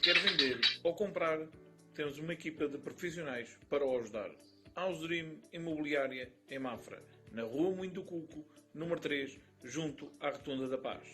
quer vender ou comprar, temos uma equipa de profissionais para o ajudar. House Dream Imobiliária em Mafra, na Rua Moinho do Cuco, número 3, junto à Rotunda da Paz.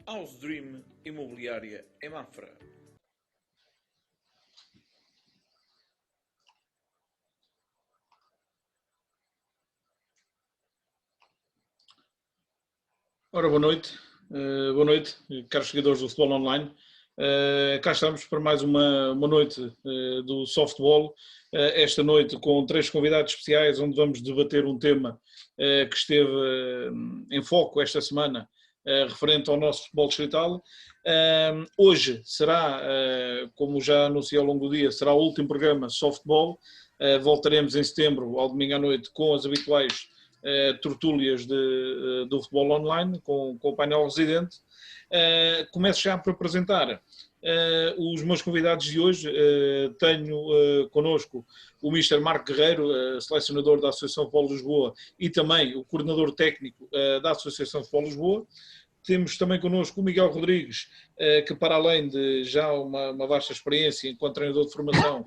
House Dream Imobiliária em Mafra. Ora, boa noite, caros seguidores do Futebol Online. Cá estamos para mais uma noite do softball, esta noite com 3 convidados especiais, onde vamos debater um tema que esteve em foco esta semana, referente ao nosso futebol distrital. Hoje será, como já anunciei ao longo do dia, será o último programa softball. Voltaremos em setembro, ao domingo à noite, com as habituais tertúlias do futebol online, com o painel residente. Começo já por apresentar os meus convidados de hoje. Tenho connosco o Mr. Marco Guerreiro, selecionador da Associação Futebol Lisboa e também o coordenador técnico da Associação Futebol Lisboa. Temos também connosco o Miguel Rodrigues, que para além de já uma vasta experiência enquanto treinador de formação,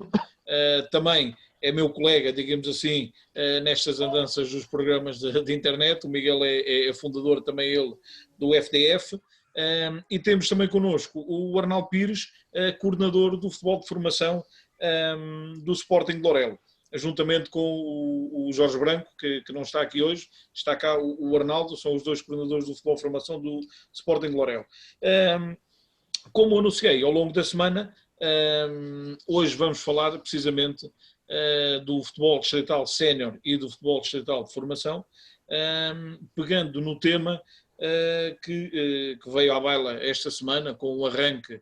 também é meu colega, digamos assim, nestas andanças dos programas de internet. O Miguel é fundador também ele do FDF. E temos também connosco o Arnaldo Pires, coordenador do futebol de formação do Sporting de Loureiro, juntamente com o Jorge Branco, que não está aqui hoje. Está cá o Arnaldo, são os 2 coordenadores do futebol de formação do Sporting de Loureiro. Como anunciei ao longo da semana, hoje vamos falar precisamente do futebol distrital sénior e do futebol distrital de formação, pegando no tema que veio à baila esta semana, com o arranque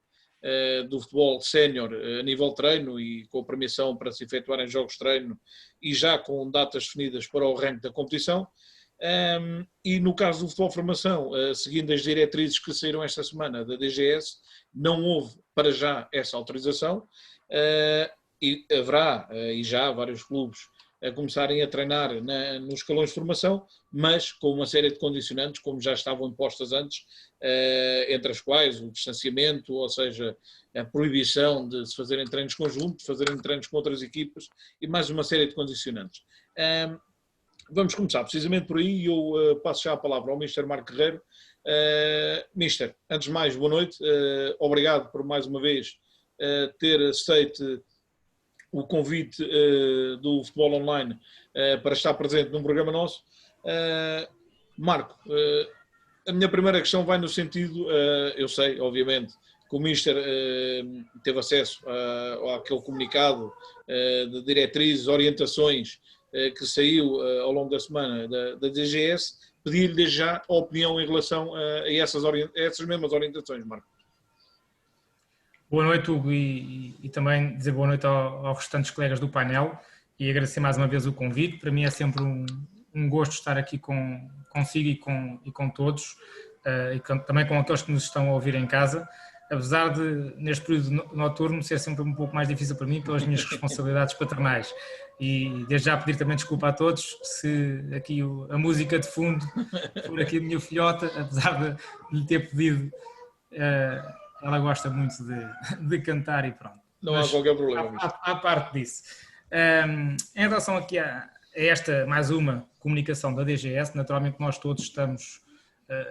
do futebol sénior a nível treino e com a permissão para se efetuarem jogos de treino e já com datas definidas para o arranque da competição. E no caso do futebol de formação, seguindo as diretrizes que saíram esta semana da DGS, não houve para já essa autorização, e haverá, e já vários clubes a começarem a treinar nos escalões de formação, mas com uma série de condicionantes, como já estavam impostas antes, entre as quais o distanciamento, ou seja, a proibição de se fazerem treinos conjuntos, de fazerem treinos com outras equipas, e mais uma série de condicionantes. Vamos começar precisamente por aí, e eu passo já a palavra ao Mr. Marco Guerreiro. Mister, antes de mais, boa noite, obrigado por mais uma vez ter aceito o convite do Futebol Online para estar presente num programa nosso. Marco, a minha primeira questão vai no sentido, eu sei, obviamente, que o Mister teve acesso àquele comunicado de diretrizes, orientações que saiu ao longo da semana da DGS. Pedir-lhe desde já a opinião em relação a essas mesmas orientações, Marco. Boa noite, Hugo, e também dizer boa noite aos restantes colegas do painel e agradecer mais uma vez o convite. Para mim é sempre um gosto estar aqui consigo e com todos, também com aqueles que nos estão a ouvir em casa, apesar de, neste período noturno, ser sempre um pouco mais difícil para mim pelas minhas responsabilidades paternais. E desde já pedir também desculpa a todos se aqui a música de fundo for aqui a minha filhota, apesar de lhe ter pedido... ela gosta muito de cantar e pronto. Não há qualquer problema. Há parte disso. Em relação aqui a esta mais uma comunicação da DGS, naturalmente nós todos estamos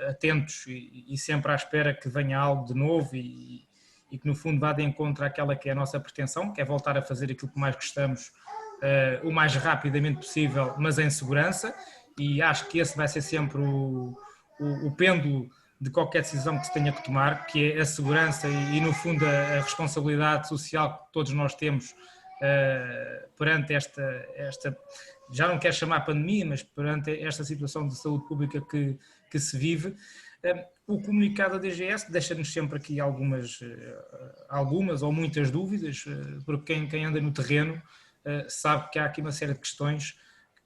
atentos e sempre à espera que venha algo de novo e que no fundo vá de encontro àquela que é a nossa pretensão, que é voltar a fazer aquilo que mais gostamos, o mais rapidamente possível, mas em segurança, e acho que esse vai ser sempre o pêndulo de qualquer decisão que se tenha que tomar, que é a segurança e no fundo, a responsabilidade social que todos nós temos perante esta, já não quero chamar pandemia, mas perante esta situação de saúde pública que se vive. O comunicado da DGS deixa-nos sempre aqui algumas ou muitas dúvidas, porque quem anda no terreno sabe que há aqui uma série de questões,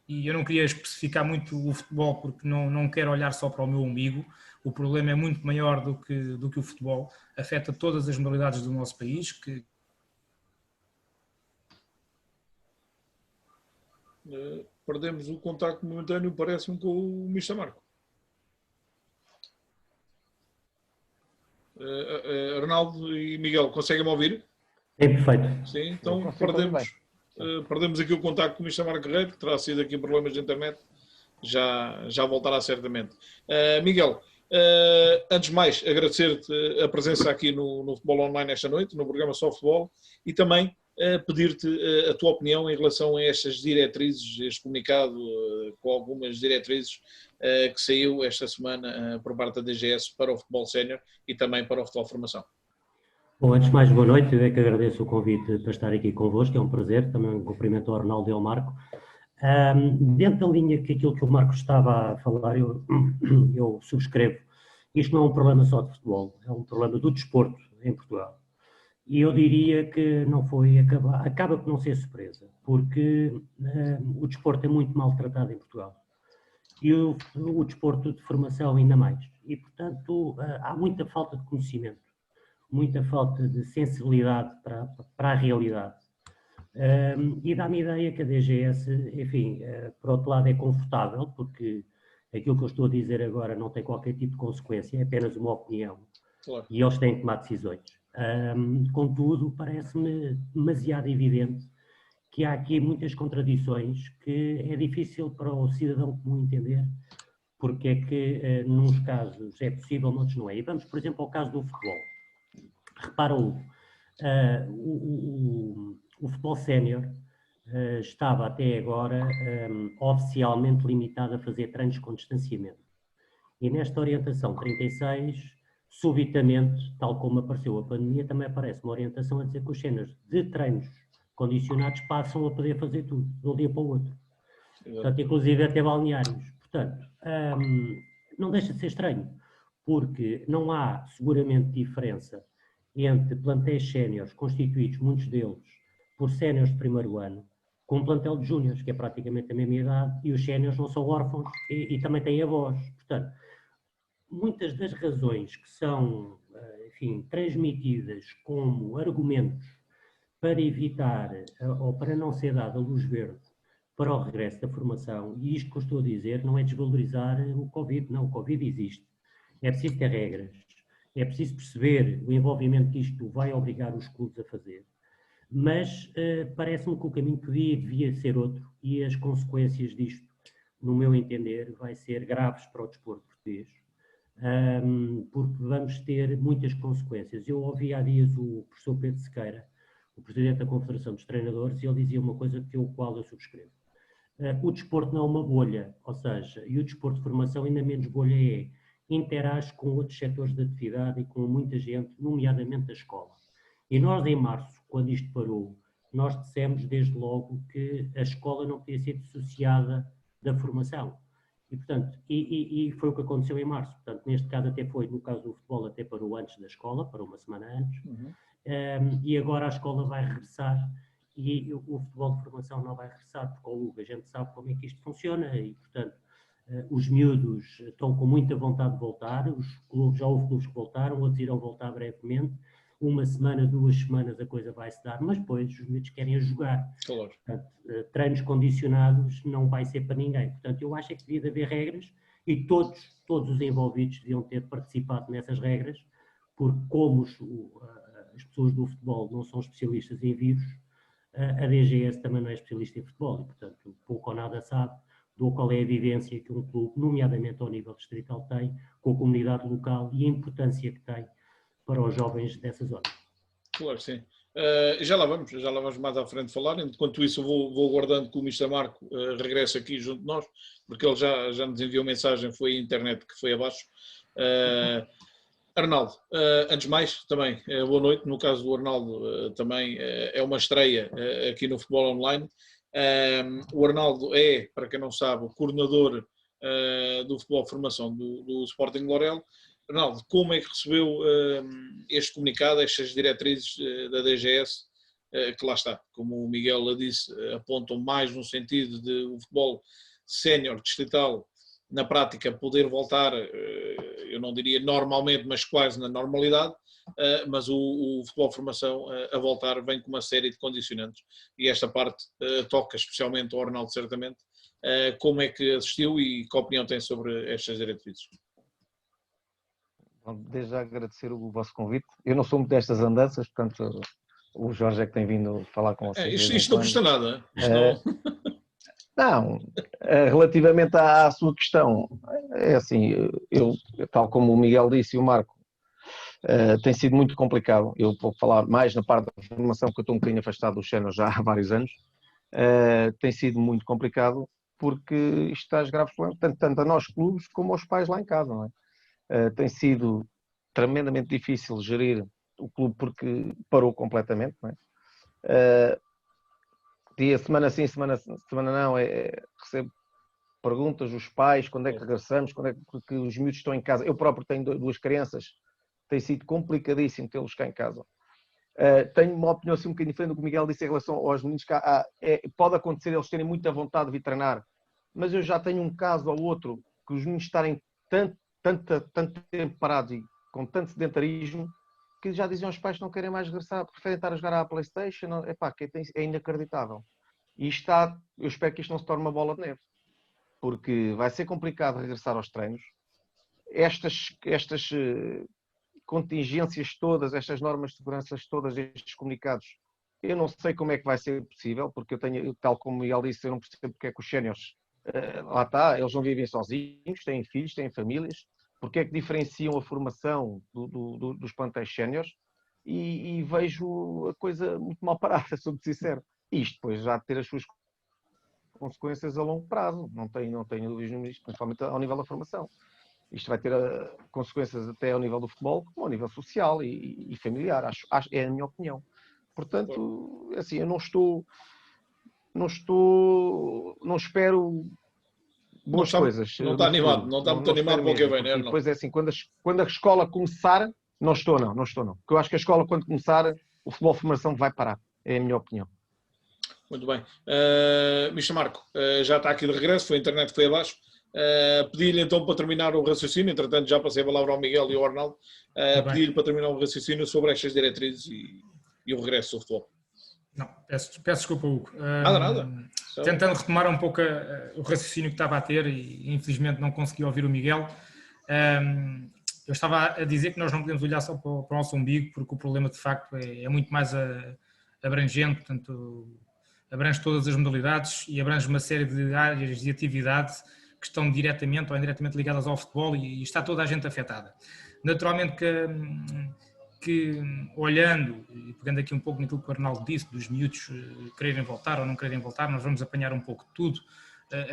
e eu não queria especificar muito o futebol porque não quero olhar só para o meu umbigo. O problema é muito maior do que o futebol, afeta todas as modalidades do nosso país. Perdemos o contacto momentâneo, parece-me, com o Mr. Marco. Arnaldo e Miguel, conseguem-me ouvir? É perfeito. Sim, então perdemos aqui o contacto com o Mr. Marco Guerreiro, que terá sido aqui problemas de internet. Já voltará certamente. Miguel, antes de mais, agradecer-te a presença aqui no Futebol Online esta noite, no programa Só Futebol, e também pedir-te a tua opinião em relação a estas diretrizes, este comunicado com algumas diretrizes que saiu esta semana por parte da DGS para o futebol sénior e também para o futebol formação. Bom, antes de mais, boa noite. Eu é que agradeço o convite para estar aqui convosco, é um prazer. Também cumprimento ao Arnaldo e ao Marco. Dentro da linha que aquilo que o Marco estava a falar, eu subscrevo. Isto não é um problema só de futebol, é um problema do desporto em Portugal. E eu diria que não foi, acaba por não ser surpresa, porque o desporto é muito maltratado em Portugal. E o desporto de formação ainda mais. E, portanto, há muita falta de conhecimento, muita falta de sensibilidade para a realidade. E dá-me a ideia que a DGS, enfim, por outro lado é confortável, porque aquilo que eu estou a dizer agora não tem qualquer tipo de consequência, é apenas uma opinião. Claro. E eles têm que tomar decisões. Contudo, parece-me demasiado evidente que há aqui muitas contradições que é difícil para o cidadão comum entender porque é que nos casos é possível, noutros não é. E vamos, por exemplo, ao caso do futebol. Repara, o futebol sénior estava até agora oficialmente limitado a fazer treinos com distanciamento. E nesta orientação 36, subitamente, tal como apareceu a pandemia, também aparece uma orientação a dizer que os séniores de treinos condicionados passam a poder fazer tudo, de um dia para o outro. Portanto, inclusive até balneários. Portanto, não deixa de ser estranho, porque não há seguramente diferença entre plantéis séniores constituídos, muitos deles, por séniores de primeiro ano, com um plantel de júniores, que é praticamente a mesma idade, e os séniores não são órfãos e também têm avós. Portanto, muitas das razões que são, enfim, transmitidas como argumentos para evitar ou para não ser dada luz verde para o regresso da formação, e isto que eu estou a dizer não é desvalorizar o Covid, não, o Covid existe. É preciso ter regras, é preciso perceber o envolvimento que isto vai obrigar os clubes a fazer, mas parece-me que o caminho devia ser outro e as consequências disto, no meu entender, vai ser graves para o desporto português, porque vamos ter muitas consequências. Eu ouvi há dias o professor Pedro Sequeira, o presidente da Confederação dos Treinadores, e ele dizia uma coisa que qual eu subscrevo. O desporto não é uma bolha, ou seja, e o desporto de formação ainda menos bolha é, interage com outros setores de atividade e com muita gente, nomeadamente a escola. E nós, em março, quando isto parou, nós dissemos desde logo que a escola não podia ser dissociada da formação. E, portanto, e foi o que aconteceu em março. Portanto, neste caso até foi, no caso do futebol, até parou antes da escola, parou uma semana antes. E agora a escola vai regressar e o futebol de formação não vai regressar, porque a gente sabe como é que isto funciona e, portanto, os miúdos estão com muita vontade de voltar, já houve clubes que voltaram, outros irão voltar brevemente, uma semana, 2 semanas a coisa vai se dar, mas depois os miúdos querem jogar. Claro. Portanto, treinos condicionados não vai ser para ninguém. Portanto, eu acho que devia haver regras e todos os envolvidos deviam ter participado nessas regras, porque como as pessoas do futebol não são especialistas em vírus, a DGS também não é especialista em futebol e, portanto, pouco ou nada sabe do qual é a vivência que um clube, nomeadamente ao nível distrital, tem com a comunidade local e a importância que tem para os jovens dessa zona. Claro, sim. Já lá vamos mais à frente falar. Enquanto isso, eu vou aguardando que o Mr. Marco regresse aqui junto de nós, porque ele já nos enviou mensagem, foi a internet que foi abaixo. Arnaldo, antes de mais, também, boa noite. No caso do Arnaldo, também é uma estreia aqui no Futebol Online. O Arnaldo é, para quem não sabe, o coordenador do Futebol Formação do Sporting Lorel. Arnaldo, como é que recebeu este comunicado, estas diretrizes da DGS, que lá está, como o Miguel disse, apontam mais no sentido de o futebol sénior distrital, na prática, poder voltar, eu não diria normalmente, mas quase na normalidade, mas o futebol formação a voltar vem com uma série de condicionantes, e esta parte toca especialmente ao Arnaldo, certamente. Como é que assistiu e que opinião tem sobre estas diretrizes? Desde já agradecer o vosso convite. Eu não sou muito destas andanças, portanto o Jorge é que tem vindo falar com vocês. Isto não custa nada. Não, relativamente à sua questão, é assim, eu, tal como o Miguel disse e o Marco, tem sido muito complicado. Eu vou falar mais na parte da formação, porque eu estou um bocadinho afastado do Channel já há vários anos. Tem sido muito complicado porque isto traz graves problemas, tanto a nós clubes como aos pais lá em casa, não é? Tem sido tremendamente difícil gerir o clube porque parou completamente, não é? Dia, semana sim, semana não, recebo perguntas dos pais, quando é que regressamos, quando é que os miúdos estão em casa. Eu próprio tenho duas crianças, tem sido complicadíssimo tê-los cá em casa. Tenho uma opinião assim um bocadinho diferente do que o Miguel disse em relação aos meninos cá. Pode acontecer eles terem muita vontade de vir treinar, mas eu já tenho um caso ou outro que os meninos estarem tanto tempo parados e com tanto sedentarismo que já diziam aos pais que não querem mais regressar, preferem estar a jogar à PlayStation. É inacreditável. E eu espero que isto não se torne uma bola de neve, porque vai ser complicado regressar aos treinos. Estas contingências todas, estas normas de segurança todas, estes comunicados, eu não sei como é que vai ser possível, porque tal como o Miguel disse, eu não percebo porque é que os séniores, lá está, eles não vivem sozinhos, têm filhos, têm famílias, porque é que diferenciam a formação dos plantéis séniores, e vejo a coisa muito mal parada, sou muito sincero. E isto depois já ter as suas consequências a longo prazo, não tenho dúvidas nisso, principalmente ao nível da formação. Isto vai ter consequências até ao nível do futebol, como ao nível social e familiar, é a minha opinião. Portanto, assim, eu não espero boas coisas. Não está animado, não está muito animado para o que vem, né? Depois é assim, quando a escola começar, não estou não. Porque eu acho que a escola, quando começar, o futebol de formação vai parar, é a minha opinião. Muito bem. Mr. Marco, já está aqui de regresso, foi a internet que foi abaixo. Pedi-lhe então para terminar o raciocínio, entretanto já passei a palavra ao Miguel e ao Arnaldo, pedi-lhe para terminar o raciocínio sobre estas diretrizes e o regresso do futebol. Não, peço desculpa, Hugo. Nada. Tentando retomar um pouco o raciocínio que estava a ter e infelizmente não consegui ouvir o Miguel. Eu estava a dizer que nós não podemos olhar só para o nosso umbigo, porque o problema de facto é muito mais abrangente, portanto abrange todas as modalidades e abrange uma série de áreas de atividade que estão diretamente ou indiretamente ligadas ao futebol e está toda a gente afetada. Naturalmente que olhando e pegando aqui um pouco naquilo que o Arnaldo disse, dos miúdos quererem voltar ou não quererem voltar, nós vamos apanhar um pouco de tudo,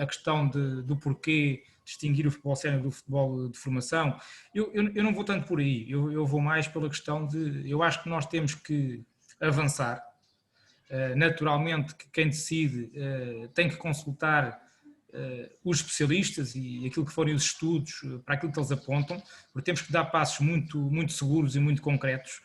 a questão do porquê distinguir o futebol sénior do futebol de formação. Eu não vou tanto por aí, eu vou mais pela questão eu acho que nós temos que avançar. Naturalmente que quem decide tem que consultar os especialistas e aquilo que forem os estudos para aquilo que eles apontam, porque temos que dar passos muito, muito seguros e muito concretos.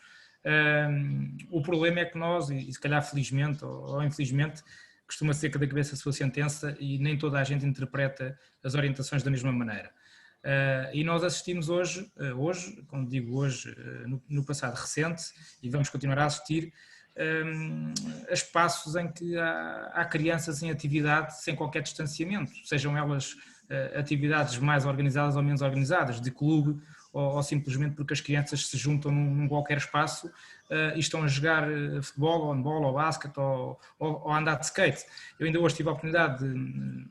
O problema é que nós, e se calhar felizmente ou infelizmente, costuma ser cada cabeça a sua sentença e nem toda a gente interpreta as orientações da mesma maneira. E nós assistimos hoje, quando digo hoje, no passado recente, e vamos continuar a assistir, a espaços em que há crianças em atividade sem qualquer distanciamento, sejam elas atividades mais organizadas ou menos organizadas, de clube, ou simplesmente porque as crianças se juntam num qualquer espaço e estão a jogar futebol, ou handball, ou basquete, ou a andar de skate. Eu ainda hoje tive a oportunidade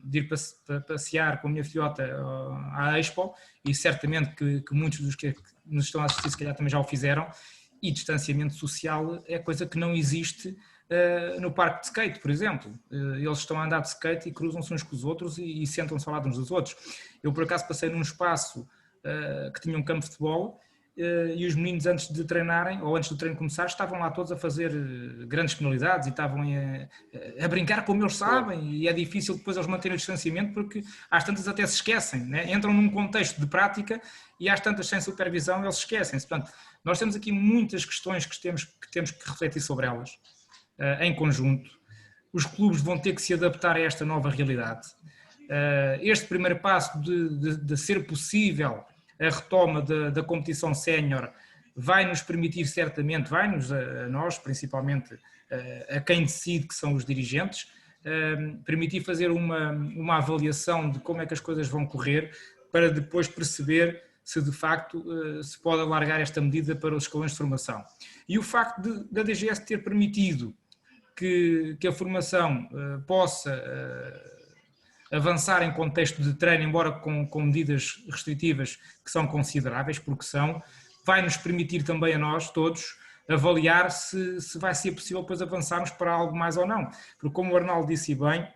de ir passear com a minha filhota à Expo, e certamente que muitos dos que nos estão a assistir se calhar também já o fizeram, e distanciamento social é coisa que não existe no parque de skate, por exemplo. Eles estão a andar de skate e cruzam-se uns com os outros e sentam-se ao lado uns dos outros. Eu, por acaso, passei num espaço que tinha um campo de futebol e os meninos, antes de treinarem, ou antes do treino começar, estavam lá todos a fazer grandes penalidades e estavam a brincar como eles sabem, e é difícil depois eles manterem o distanciamento porque às tantas até se esquecem, né? Entram num contexto de prática e às tantas sem supervisão eles esquecem-se. Portanto, nós temos aqui muitas questões que temos que refletir sobre elas em conjunto. Os clubes vão ter que se adaptar a esta nova realidade. Este primeiro passo de ser possível a retoma da competição sénior vai-nos permitir certamente, vai-nos a nós, principalmente a quem decide, que são os dirigentes, permitir fazer uma avaliação de como é que as coisas vão correr, para depois perceber se de facto se pode alargar esta medida para os escalões de formação. E o facto da DGS ter permitido que a formação possa avançar em contexto de treino, embora com medidas restritivas que são consideráveis, porque vai nos permitir também a nós todos avaliar se vai ser possível depois avançarmos para algo mais ou não. Porque, como o Arnaldo disse bem,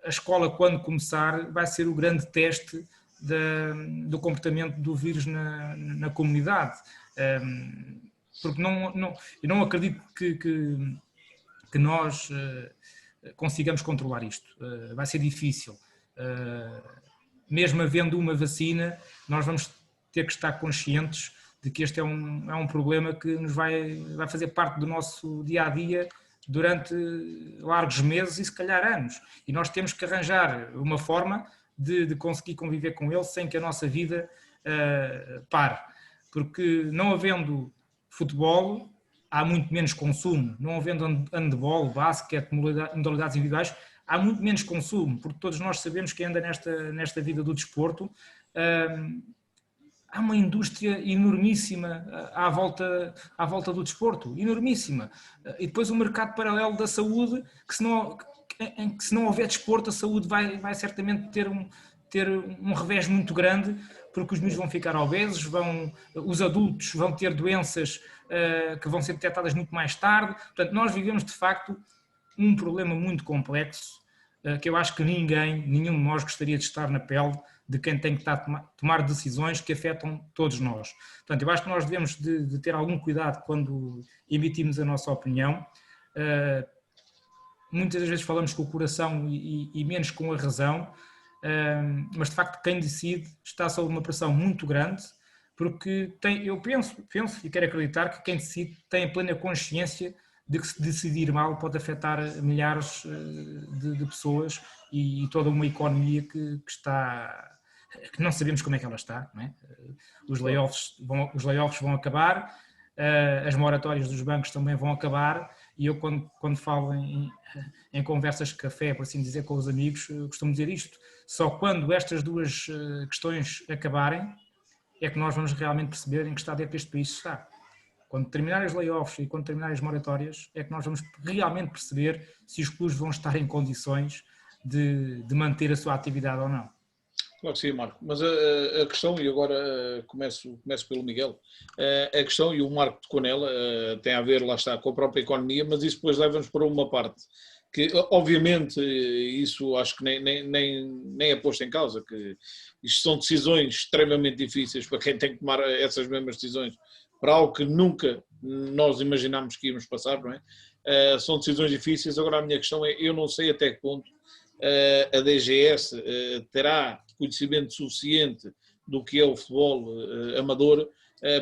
a escola, quando começar, vai ser o grande teste do comportamento do vírus na comunidade. Porque eu não acredito que nós consigamos controlar isto. Vai ser difícil. Mesmo havendo uma vacina, nós vamos ter que estar conscientes de que este é um problema que nos vai fazer parte do nosso dia-a-dia durante largos meses e se calhar anos. E nós temos que arranjar uma forma de conseguir conviver com ele sem que a nossa vida pare. Porque não havendo futebol, há muito menos consumo. Não havendo handball, basquete, modalidades individuais, há muito menos consumo, porque todos nós sabemos que anda nesta vida do desporto. Há uma indústria enormíssima à volta do desporto, enormíssima. E depois o mercado paralelo da saúde, que se não houver desporto, a saúde vai certamente ter um revés muito grande, porque os miúdos vão ficar obesos, os adultos vão ter doenças que vão ser detectadas muito mais tarde. Portanto, nós vivemos de facto um problema muito complexo, que eu acho que nenhum de nós gostaria de estar na pele de quem tem que tomar decisões que afetam todos nós. Portanto, eu acho que nós devemos de ter algum cuidado quando emitimos a nossa opinião. Muitas das vezes falamos com o coração e menos com a razão, mas de facto quem decide está sob uma pressão muito grande, porque eu penso e quero acreditar que quem decide tem a plena consciência de que se decidir mal pode afetar milhares de pessoas e toda uma economia que não sabemos como é que ela está, não é? Os layoffs vão acabar, as moratórias dos bancos também vão acabar, e eu quando falo em conversas de café, por assim dizer, com os amigos, costumo dizer isto: só quando estas duas questões acabarem é que nós vamos realmente perceber em que estado é que este país está. Quando terminarem os layoffs e quando terminarem as moratórias é que nós vamos realmente perceber se os clubes vão estar em condições de manter a sua atividade ou não. Claro que sim, Marco, mas a questão, e agora começo pelo Miguel, a questão, e o Marco tocou nela, tem a ver, lá está, com a própria economia, mas isso depois leva-nos para uma parte que, obviamente, isso acho que nem é posto em causa, que isto são decisões extremamente difíceis para quem tem que tomar essas mesmas decisões, para algo que nunca nós imaginámos que íamos passar, não é? São decisões difíceis. Agora a minha questão é, eu não sei até que ponto a DGS terá conhecimento suficiente do que é o futebol amador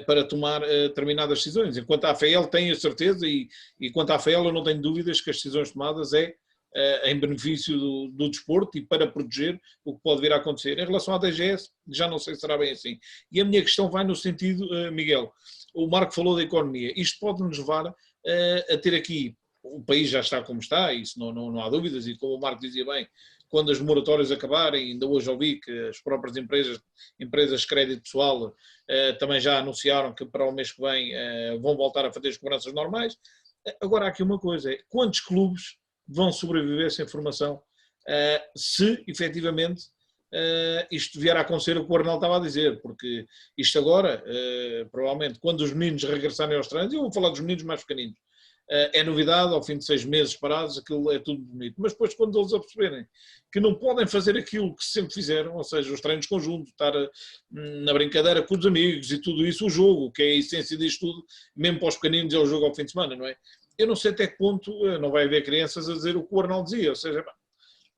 para tomar determinadas decisões. Enquanto a AFL tem a certeza, e quanto à AFL eu não tenho dúvidas que as decisões tomadas em benefício do desporto e para proteger o que pode vir a acontecer. Em relação à DGS, já não sei se será bem assim. E a minha questão vai no sentido, Miguel, o Marco falou da economia, isto pode nos levar a ter aqui, o país já está como está, isso não há dúvidas, e como o Marco dizia bem, quando as moratórias acabarem, ainda hoje ouvi que as próprias empresas de crédito pessoal também já anunciaram que para o mês que vem vão voltar a fazer as cobranças normais. Agora há aqui uma coisa, quantos clubes vão sobreviver sem formação se efetivamente isto vier a acontecer o que o Arnaldo estava a dizer, porque isto agora, provavelmente, quando os meninos regressarem aos treinos, eu vou falar dos meninos mais pequeninos, é novidade, ao fim de 6 meses parados, aquilo é tudo bonito. Mas depois, quando eles aperceberem que não podem fazer aquilo que sempre fizeram, ou seja, os treinos conjuntos, estar na brincadeira com os amigos e tudo isso, o jogo, que é a essência disto tudo, mesmo para os pequeninos, é o jogo ao fim de semana, não é? Eu não sei até que ponto não vai haver crianças a dizer o que o Arnaldo dizia, ou seja,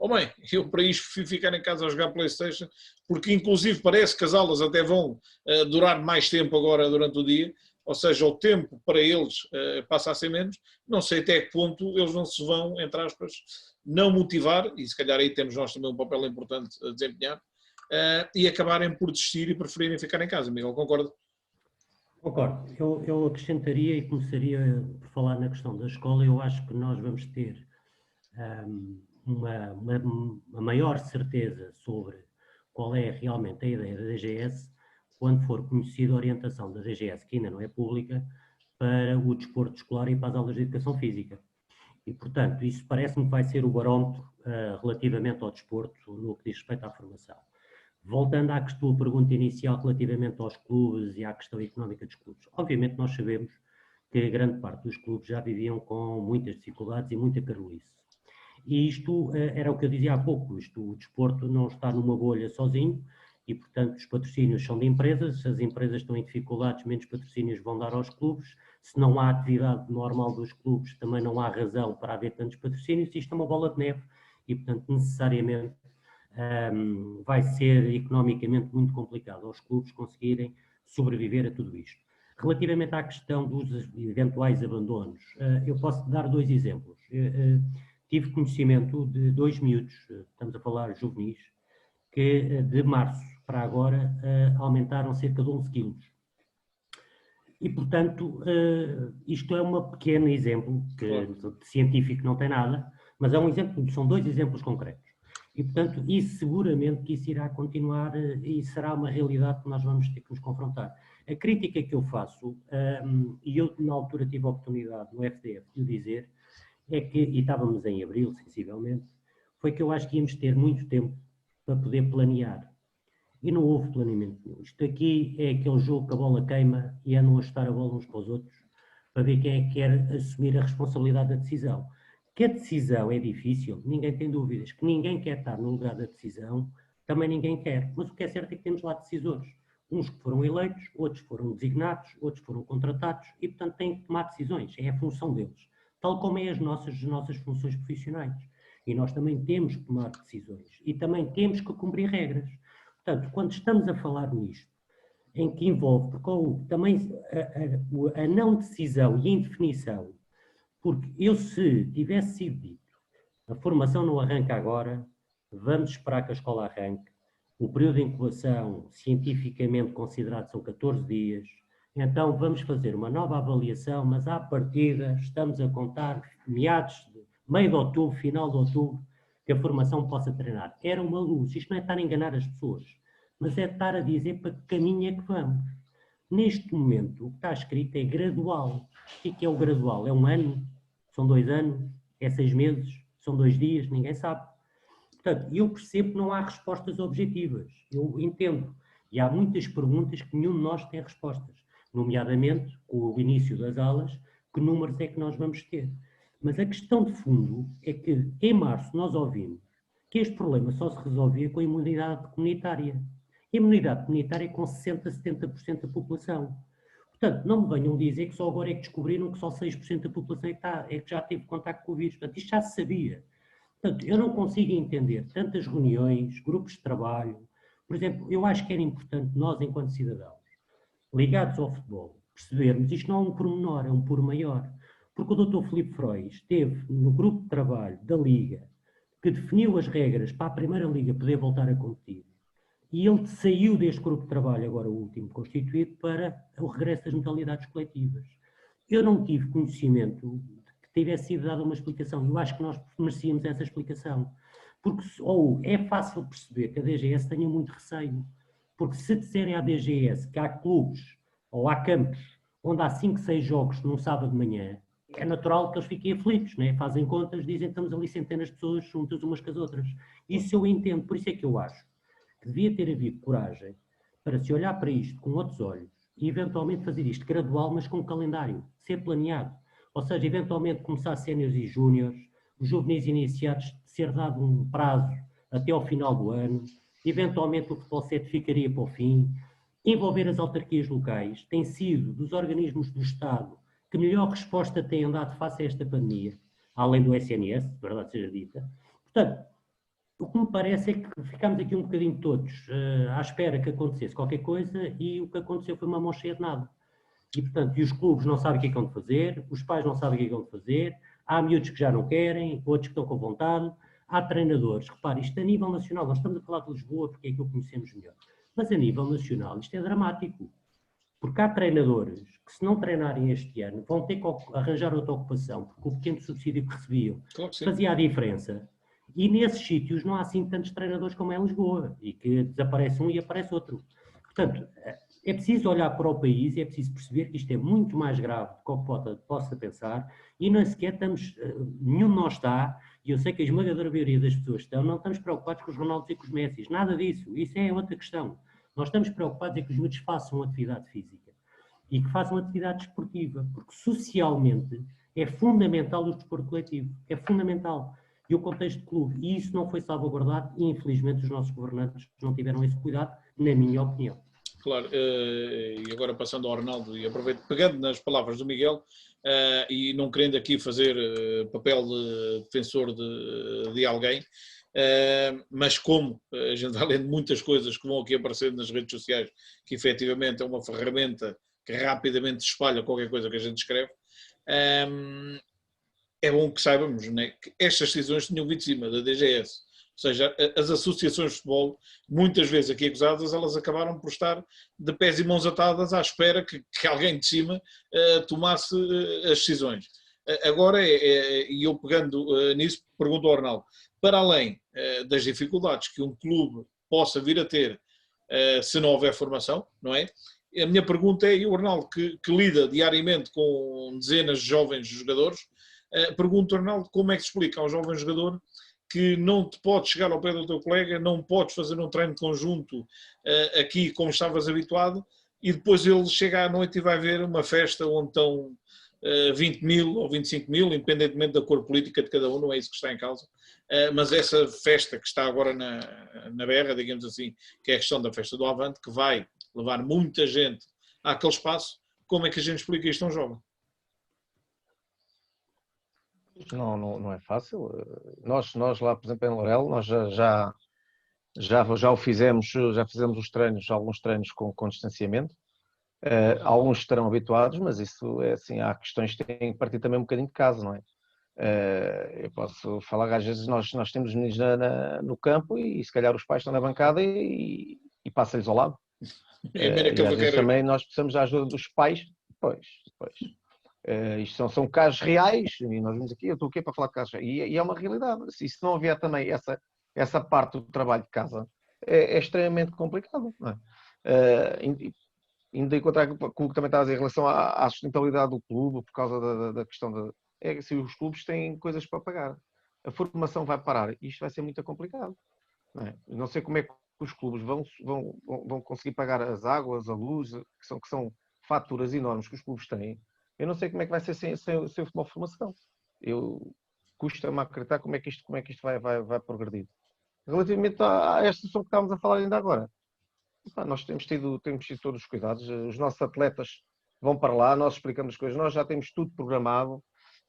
bem, eu para isto fui ficar em casa a jogar PlayStation, porque inclusive parece que as aulas até vão durar mais tempo agora durante o dia, ou seja, o tempo para eles passa a ser menos, não sei até que ponto eles não se vão, entre aspas, não motivar, e se calhar aí temos nós também um papel importante a desempenhar, e acabarem por desistir e preferirem ficar em casa. Miguel, concorda? Concordo. Eu acrescentaria e começaria por falar na questão da escola. Eu acho que nós vamos ter uma maior certeza sobre qual é realmente a ideia da DGS quando for conhecida a orientação da DGS, que ainda não é pública, para o desporto escolar e para as aulas de educação física. E, portanto, isso parece-me que vai ser o barómetro relativamente ao desporto no que diz respeito à formação. Voltando à pergunta inicial relativamente aos clubes e à questão económica dos clubes. Obviamente nós sabemos que a grande parte dos clubes já viviam com muitas dificuldades e muita carolice. E isto era o que eu dizia há pouco, o desporto não está numa bolha sozinho e, portanto, os patrocínios são de empresas, se as empresas estão em dificuldades, menos patrocínios vão dar aos clubes, se não há atividade normal dos clubes, também não há razão para haver tantos patrocínios, isto é uma bola de neve e, portanto, necessariamente vai ser economicamente muito complicado aos clubes conseguirem sobreviver a tudo isto. Relativamente à questão dos eventuais abandonos, eu posso dar 2 exemplos. Tive conhecimento de 2 miúdos, estamos a falar juvenis, que de março para agora aumentaram cerca de 11 quilos. E, portanto, isto é um pequeno exemplo, que claro, científico não tem nada, mas é um exemplo, são 2 exemplos concretos. E, portanto, isso seguramente que isso irá continuar e será uma realidade que nós vamos ter que nos confrontar. A crítica que eu faço, e eu na altura tive a oportunidade no FDF de o dizer, é que, e estávamos em abril, sensivelmente, foi que eu acho que íamos ter muito tempo para poder planear. E não houve planeamento nenhum. Isto aqui é aquele jogo que a bola queima e andam a chutar a bola uns para os outros para ver quem é que quer assumir a responsabilidade da decisão. Que a decisão é difícil, ninguém tem dúvidas. Que ninguém quer estar no lugar da decisão, também ninguém quer. Mas o que é certo é que temos lá decisores. Uns que foram eleitos, outros foram designados, outros foram contratados e, portanto, têm que tomar decisões. É a função deles. Tal como é as nossas funções profissionais. E nós também temos que tomar decisões. E também temos que cumprir regras. Portanto, quando estamos a falar nisto, em que envolve também a não decisão e a indefinição, porque eu, se tivesse sido dito, a formação não arranca agora, vamos esperar que a escola arranque, o período de incubação cientificamente considerado são 14 dias, então vamos fazer uma nova avaliação, mas à partida estamos a contar meados de meio de outubro, final de outubro, que a formação possa treinar. Era uma luz, isto não é estar a enganar as pessoas, mas é estar a dizer para que caminho é que vamos. Neste momento, o que está escrito é gradual. O que é o gradual? É 1 ano? São 2 anos? É 6 meses? São 2 dias? Ninguém sabe. Portanto, eu percebo que não há respostas objetivas. Eu entendo. E há muitas perguntas que nenhum de nós tem respostas. Nomeadamente, com o início das aulas, que números é que nós vamos ter? Mas a questão de fundo é que, em março, nós ouvimos que este problema só se resolvia com a imunidade comunitária. A imunidade comunitária é com 60% a 70% da população. Portanto, não me venham dizer que só agora é que descobriram que só 6% da população é que já teve contacto com o vírus. Portanto, isto já se sabia. Portanto, eu não consigo entender tantas reuniões, grupos de trabalho. Por exemplo, eu acho que era importante nós, enquanto cidadãos, ligados ao futebol, percebermos, isto não é um pormenor, é um por maior. Porque o Dr. Filipe Freud esteve no grupo de trabalho da Liga, que definiu as regras para a Primeira Liga poder voltar a competir. E ele saiu deste grupo de trabalho, agora o último constituído, para o regresso das modalidades coletivas. Eu não tive conhecimento de que tivesse sido dada uma explicação. Eu acho que nós merecíamos essa explicação. Porque ou é fácil perceber que a DGS tenha muito receio. Porque se disserem à DGS que há clubes ou há campos onde há 5, 6 jogos num sábado de manhã, é natural que eles fiquem aflitos, né? Fazem contas, dizem que estamos ali centenas de pessoas juntas umas com as outras. Isso eu entendo, por isso é que eu acho devia ter havido coragem para se olhar para isto com outros olhos e eventualmente fazer isto gradual, mas com um calendário, ser planeado. Ou seja, eventualmente começar séniores e júniores, os juvenis iniciados, ser dado um prazo até ao final do ano, eventualmente o futebol 7 ficaria para o fim, envolver as autarquias locais, tem sido dos organismos do Estado que melhor resposta têm dado face a esta pandemia, além do SNS, verdade seja dita. Portanto, o que me parece é que ficámos aqui um bocadinho todos à espera que acontecesse qualquer coisa e o que aconteceu foi uma mão cheia de nada. E, portanto, os clubes não sabem o que é que vão de fazer, os pais não sabem o que é que vão de fazer, há miúdos que já não querem, outros que estão com vontade, há treinadores. Repare, isto a nível nacional, nós estamos a falar de Lisboa porque é que o conhecemos melhor, mas a nível nacional isto é dramático. Porque há treinadores que, se não treinarem este ano, vão ter que arranjar outra ocupação, porque o pequeno subsídio que recebiam fazia a diferença. E nesses sítios não há assim tantos treinadores como é em Lisboa, e que desaparece um e aparece outro. Portanto, é preciso olhar para o país e é preciso perceber que isto é muito mais grave do que possa pensar, e nem sequer estamos, nenhum de nós está, e eu sei que a esmagadora maioria das pessoas estão, não estamos preocupados com os Ronaldos e com os Messis, nada disso, isso é outra questão. Nós estamos preocupados é que os miúdos façam atividade física e que façam atividade desportiva, porque socialmente é fundamental o desporto coletivo, é fundamental. E o contexto de clube, e isso não foi salvaguardado e infelizmente os nossos governantes não tiveram esse cuidado, na minha opinião. Claro, e agora passando ao Arnaldo, e aproveito, pegando nas palavras do Miguel, e não querendo aqui fazer papel de defensor de alguém, mas como a gente vai lendo muitas coisas que vão aqui aparecendo nas redes sociais, que efetivamente é uma ferramenta que rapidamente espalha qualquer coisa que a gente escreve, é bom que saibamos, né, que estas decisões tinham vindo de cima da DGS. Ou seja, as associações de futebol, muitas vezes aqui acusadas, elas acabaram por estar de pés e mãos atadas à espera que alguém de cima tomasse as decisões. Agora, e eu pegando nisso, pergunto ao Arnaldo, para além das dificuldades que um clube possa vir a ter se não houver formação, não é? A minha pergunta é, e o Arnaldo que lida diariamente com dezenas de jovens jogadores, pergunto ao Arnaldo como é que se explica a um jovem jogador que não te podes chegar ao pé do teu colega, não podes fazer um treino conjunto aqui como estavas habituado, e depois ele chega à noite e vai ver uma festa onde estão 20 mil ou 25 mil, independentemente da cor política de cada um, não é isso que está em causa, mas essa festa que está agora na berra, digamos assim, que é a questão da festa do Avante, que vai levar muita gente àquele espaço, como é que a gente explica isto a um jovem? Não é fácil. Nós lá, por exemplo, em Lourel, nós já o fizemos, já fizemos os treinos, alguns treinos com distanciamento. Alguns estarão habituados, mas isso é assim, há questões que têm que partir também um bocadinho de casa, não é? Eu posso falar que às vezes nós temos meninos no campo e se calhar os pais estão na bancada e passa-lhes ao lado. E às vezes também nós precisamos da ajuda dos pais. Pois. Isto são casos reais, e nós vimos aqui, eu estou aqui para falar de casos reais, e é uma realidade. Se não houver também essa parte do trabalho de casa, é extremamente complicado. Não é? Indo encontrar com o que também estás em relação à sustentabilidade do clube, por causa da questão se os clubes têm coisas para pagar. A formação vai parar, isto vai ser muito complicado. Não sei como é que os clubes vão conseguir pagar as águas, a luz, que são faturas enormes que os clubes têm. Eu não sei como é que vai ser sem o futebol de formação. Custa-me acreditar como é que isto vai progredir. Relativamente a esta situação que estávamos a falar ainda agora, nós temos tido todos os cuidados. Os nossos atletas vão para lá, nós explicamos as coisas, nós já temos tudo programado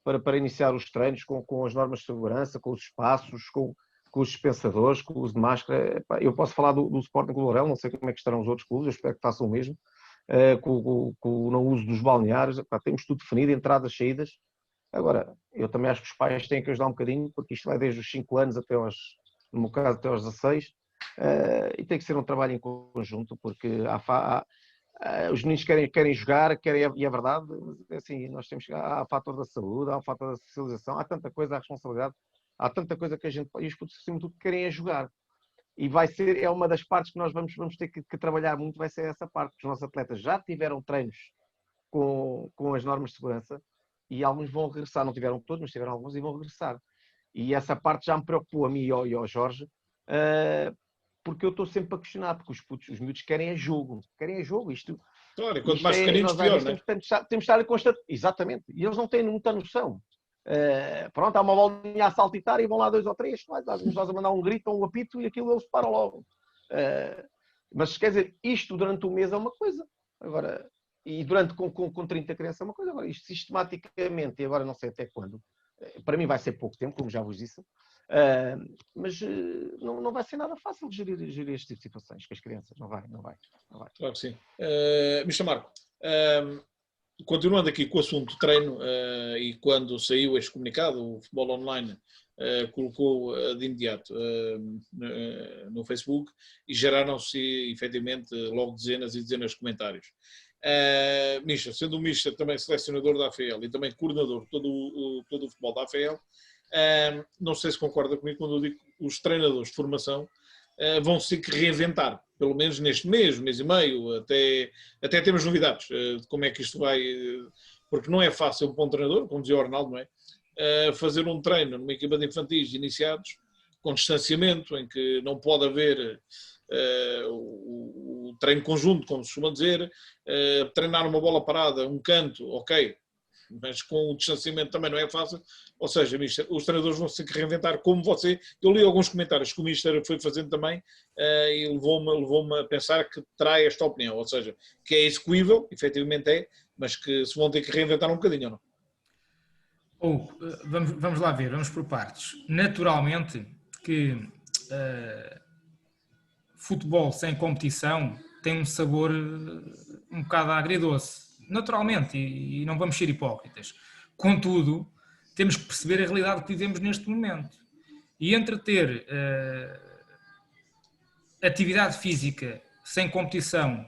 para iniciar os treinos com as normas de segurança, com os espaços, com os dispensadores, com o uso de máscara. Eu posso falar do Sporting Clube Lourel, não sei como é que estarão os outros clubes, eu espero que façam o mesmo. Com o não uso dos balneários, temos tudo definido, entradas, saídas. Agora, eu também acho que os pais têm que ajudar um bocadinho, porque isto vai desde os 5 anos no meu caso, até aos 16, e tem que ser um trabalho em conjunto, porque os meninos querem jogar, e é verdade, assim, nós temos que, há o fator da saúde, há o fator da socialização, há tanta coisa, há responsabilidade, há tanta coisa que a gente, e os putos, acima de tudo, querem é jogar. E é uma das partes que nós vamos ter que trabalhar muito, vai ser essa parte. Os nossos atletas já tiveram treinos com as normas de segurança e alguns vão regressar, não tiveram todos, mas tiveram alguns e vão regressar. E essa parte já me preocupou a mim e ao Jorge, porque eu estou sempre a questionar, porque os miúdos querem jogo, isto. Claro, e quanto mais pequeninos, pior, não é? Temos de estar constante. Exatamente, e eles não têm muita noção. Pronto, há uma bolinha a saltitar e vão lá 2 ou 3, nós a mandar um grito ou um apito e aquilo eles param logo. Mas quer dizer, isto durante o mês é uma coisa, agora, e durante com 30 crianças é uma coisa, agora isto sistematicamente, e agora não sei até quando, para mim vai ser pouco tempo, como já vos disse, mas não vai ser nada fácil gerir este tipo de situações com as crianças, não vai. Claro que sim. Mr. Marco, continuando aqui com o assunto treino, e quando saiu este comunicado, o Futebol Online colocou de imediato no Facebook e geraram-se efetivamente logo dezenas e dezenas de comentários. Misha, sendo o Misha também selecionador da AFL e também coordenador de todo o futebol da AFL, não sei se concorda comigo quando eu digo que os treinadores de formação vão se ter que reinventar, pelo menos neste mês e meio, até temos novidades de como é que isto vai, porque não é fácil para um treinador, como dizia o Arnaldo, não é? Fazer um treino numa equipa de infantis iniciados, com distanciamento, em que não pode haver o treino conjunto, como se costuma dizer, treinar uma bola parada, um canto, ok, mas com o distanciamento também não é fácil. Ou seja, Mister, os treinadores vão se ter que reinventar como você. Eu li alguns comentários que o Mister foi fazendo também e levou-me a pensar que terá esta opinião, ou seja, que é execuível, efetivamente é, mas que se vão ter que reinventar um bocadinho, ou não? Vamos lá ver, vamos por partes. Naturalmente que futebol sem competição tem um sabor um bocado agridoce, naturalmente, e não vamos ser hipócritas. Contudo, temos que perceber a realidade que vivemos neste momento. E entre ter atividade física sem competição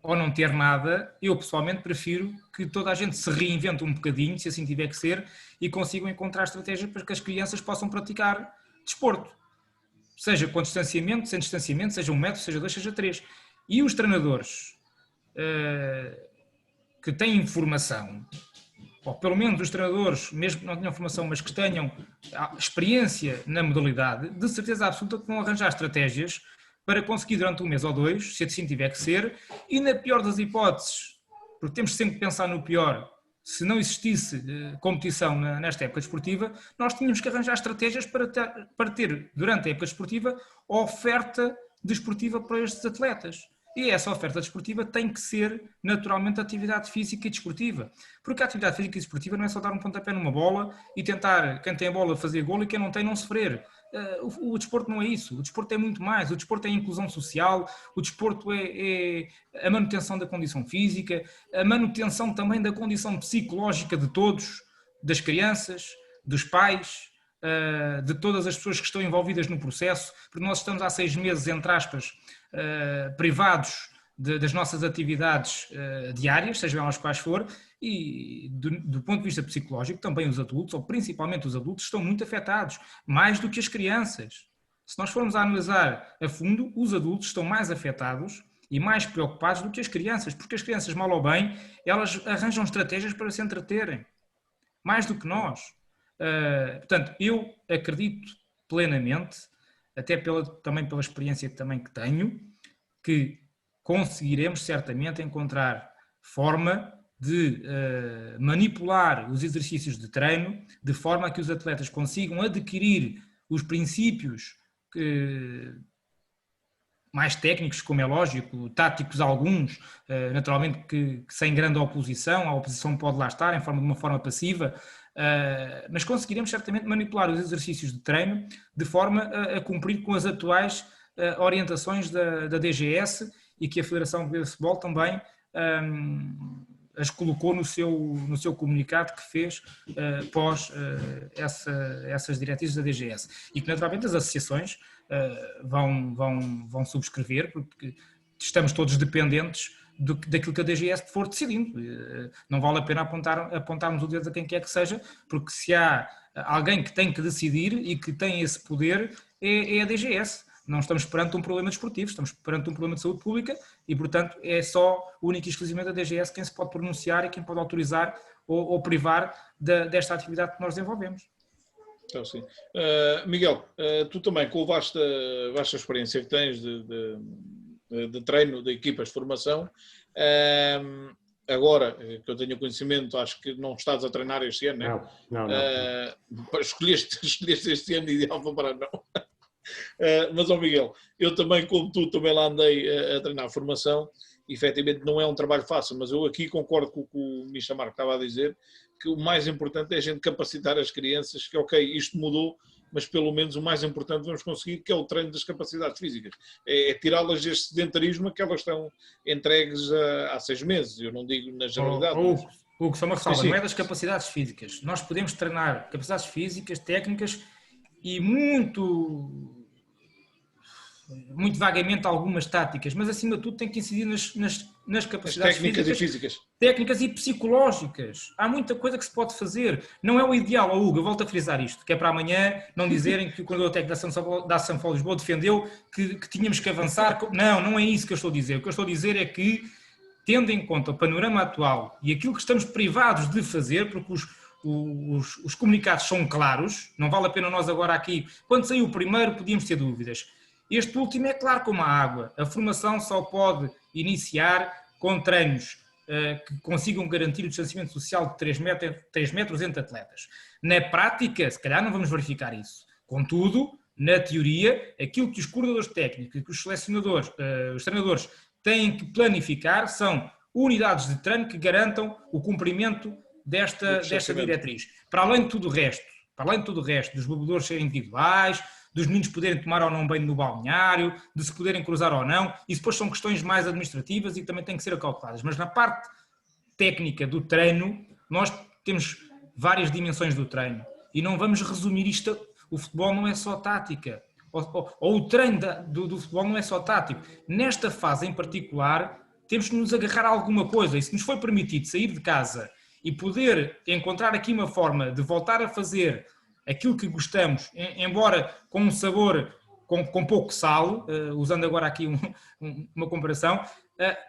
ou não ter nada, eu pessoalmente prefiro que toda a gente se reinvente um bocadinho, se assim tiver que ser, e consigam encontrar estratégias para que as crianças possam praticar desporto. Seja com distanciamento, sem distanciamento, seja 1 metro, seja 2, seja 3. E os treinadores que têm formação, ou pelo menos os treinadores, mesmo que não tenham formação, mas que tenham experiência na modalidade, de certeza absoluta que vão arranjar estratégias para conseguir durante 1 mês ou 2, se assim tiver que ser, e na pior das hipóteses, porque temos sempre que pensar no pior, se não existisse competição nesta época desportiva, nós tínhamos que arranjar estratégias para ter durante a época desportiva, oferta desportiva para estes atletas. E essa oferta desportiva tem que ser, naturalmente, atividade física e desportiva. Porque a atividade física e desportiva não é só dar um pontapé numa bola e tentar, quem tem a bola, fazer golo e quem não tem, não sofrer. O desporto não é isso. O desporto é muito mais. O desporto é a inclusão social, o desporto é a manutenção da condição física, a manutenção também da condição psicológica de todos, das crianças, dos pais, de todas as pessoas que estão envolvidas no processo, porque nós estamos há 6 meses, entre aspas, privados das nossas atividades diárias, sejam elas quais for, e do ponto de vista psicológico também os adultos, ou principalmente os adultos, estão muito afetados, mais do que as crianças. Se nós formos a analisar a fundo, os adultos estão mais afetados e mais preocupados do que as crianças, porque as crianças, mal ou bem, elas arranjam estratégias para se entreterem, mais do que nós. Portanto, eu acredito plenamente, até também pela experiência também que tenho, que conseguiremos certamente encontrar forma de manipular os exercícios de treino de forma a que os atletas consigam adquirir os princípios mais técnicos, como é lógico, táticos alguns, naturalmente que sem grande oposição, a oposição pode lá estar de uma forma passiva, mas conseguiremos certamente manipular os exercícios de treino de forma a cumprir com as atuais orientações da DGS e que a Federação de Futebol também as colocou no seu comunicado que fez pós essas diretrizes da DGS e que naturalmente as associações vão subscrever, porque estamos todos dependentes daquilo que a DGS for decidindo. Não vale a pena apontarmos o dedo a quem quer que seja, porque se há alguém que tem que decidir e que tem esse poder, é a DGS. Não estamos perante um problema desportivo, estamos perante um problema de saúde pública e, portanto, é só única e exclusivamente a DGS quem se pode pronunciar e quem pode autorizar ou privar desta atividade que nós desenvolvemos. Então, sim. Miguel, tu também, com a vasta experiência que tens de treino de equipas de formação, agora que eu tenho conhecimento, acho que não estás a treinar este ano, não é? Não. Escolheste este ano ideal para parar, não. Mas, Miguel, eu também, como tu, também lá andei a treinar formação. Efetivamente não é um trabalho fácil, mas eu aqui concordo com o que o Misha Marco estava a dizer, que o mais importante é a gente capacitar as crianças, que ok, isto mudou, mas pelo menos o mais importante vamos conseguir, que é o treino das capacidades físicas. É tirá-las deste sedentarismo a que elas estão entregues há 6 meses, eu não digo na generalidade. Hugo, só uma ressalva, não é das capacidades físicas. Nós podemos treinar capacidades físicas, técnicas e muito vagamente algumas táticas, mas acima de tudo tem que incidir nas capacidades físicas. Técnicas e psicológicas. Há muita coisa que se pode fazer. Não é o ideal, Hugo, eu volto a frisar isto, que é para amanhã não dizerem que o coordenador técnico da São Paulo Lisboa defendeu que tínhamos que avançar. Não é isso que eu estou a dizer. O que eu estou a dizer é que, tendo em conta o panorama atual e aquilo que estamos privados de fazer, porque os comunicados são claros, não vale a pena nós agora aqui, quando saiu o primeiro podíamos ter dúvidas. Este último é claro como a água. A formação só pode iniciar com treinos que consigam garantir o distanciamento social de 3 metros entre atletas. Na prática, se calhar não vamos verificar isso. Contudo, na teoria, aquilo que os coordenadores técnicos e que os selecionadores, os treinadores têm que planificar são unidades de treino que garantam o cumprimento desta diretriz. Para além de tudo o resto, dos bebedores serem individuais, dos meninos poderem tomar ou não banho no balneário, de se poderem cruzar ou não, isso depois são questões mais administrativas e também têm que ser acauteladas. Mas na parte técnica do treino, nós temos várias dimensões do treino e não vamos resumir isto. O futebol não é só tática, ou o treino do futebol não é só tático. Nesta fase em particular, temos que nos agarrar a alguma coisa, e se nos foi permitido sair de casa e poder encontrar aqui uma forma de voltar a fazer aquilo que gostamos, embora com um sabor com pouco sal, usando agora aqui uma comparação,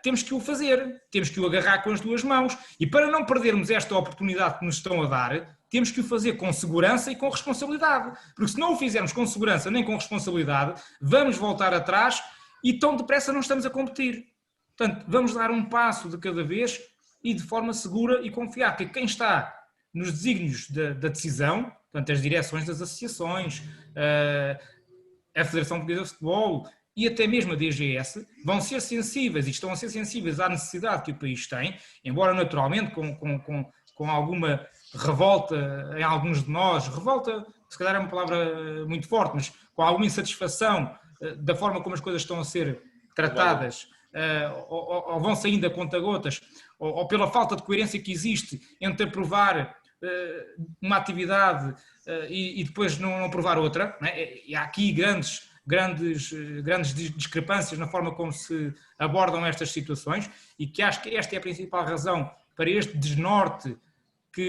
temos que o fazer, temos que o agarrar com as duas mãos, e para não perdermos esta oportunidade que nos estão a dar, temos que o fazer com segurança e com responsabilidade, porque se não o fizermos com segurança nem com responsabilidade, vamos voltar atrás e tão depressa não estamos a competir. Portanto, vamos dar um passo de cada vez e de forma segura e confiar que quem está nos desígnios da decisão, portanto, as direções das associações, a Federação Portuguesa de Futebol e até mesmo a DGS, vão ser sensíveis e estão a ser sensíveis à necessidade que o país tem, embora naturalmente com alguma revolta em alguns de nós, revolta se calhar é uma palavra muito forte, mas com alguma insatisfação da forma como as coisas estão a ser tratadas, ou vão saindo a conta-gotas, ou pela falta de coerência que existe entre aprovar uma atividade e depois não aprovar outra, não é? E há aqui grandes discrepâncias na forma como se abordam estas situações e que acho que esta é a principal razão para este desnorte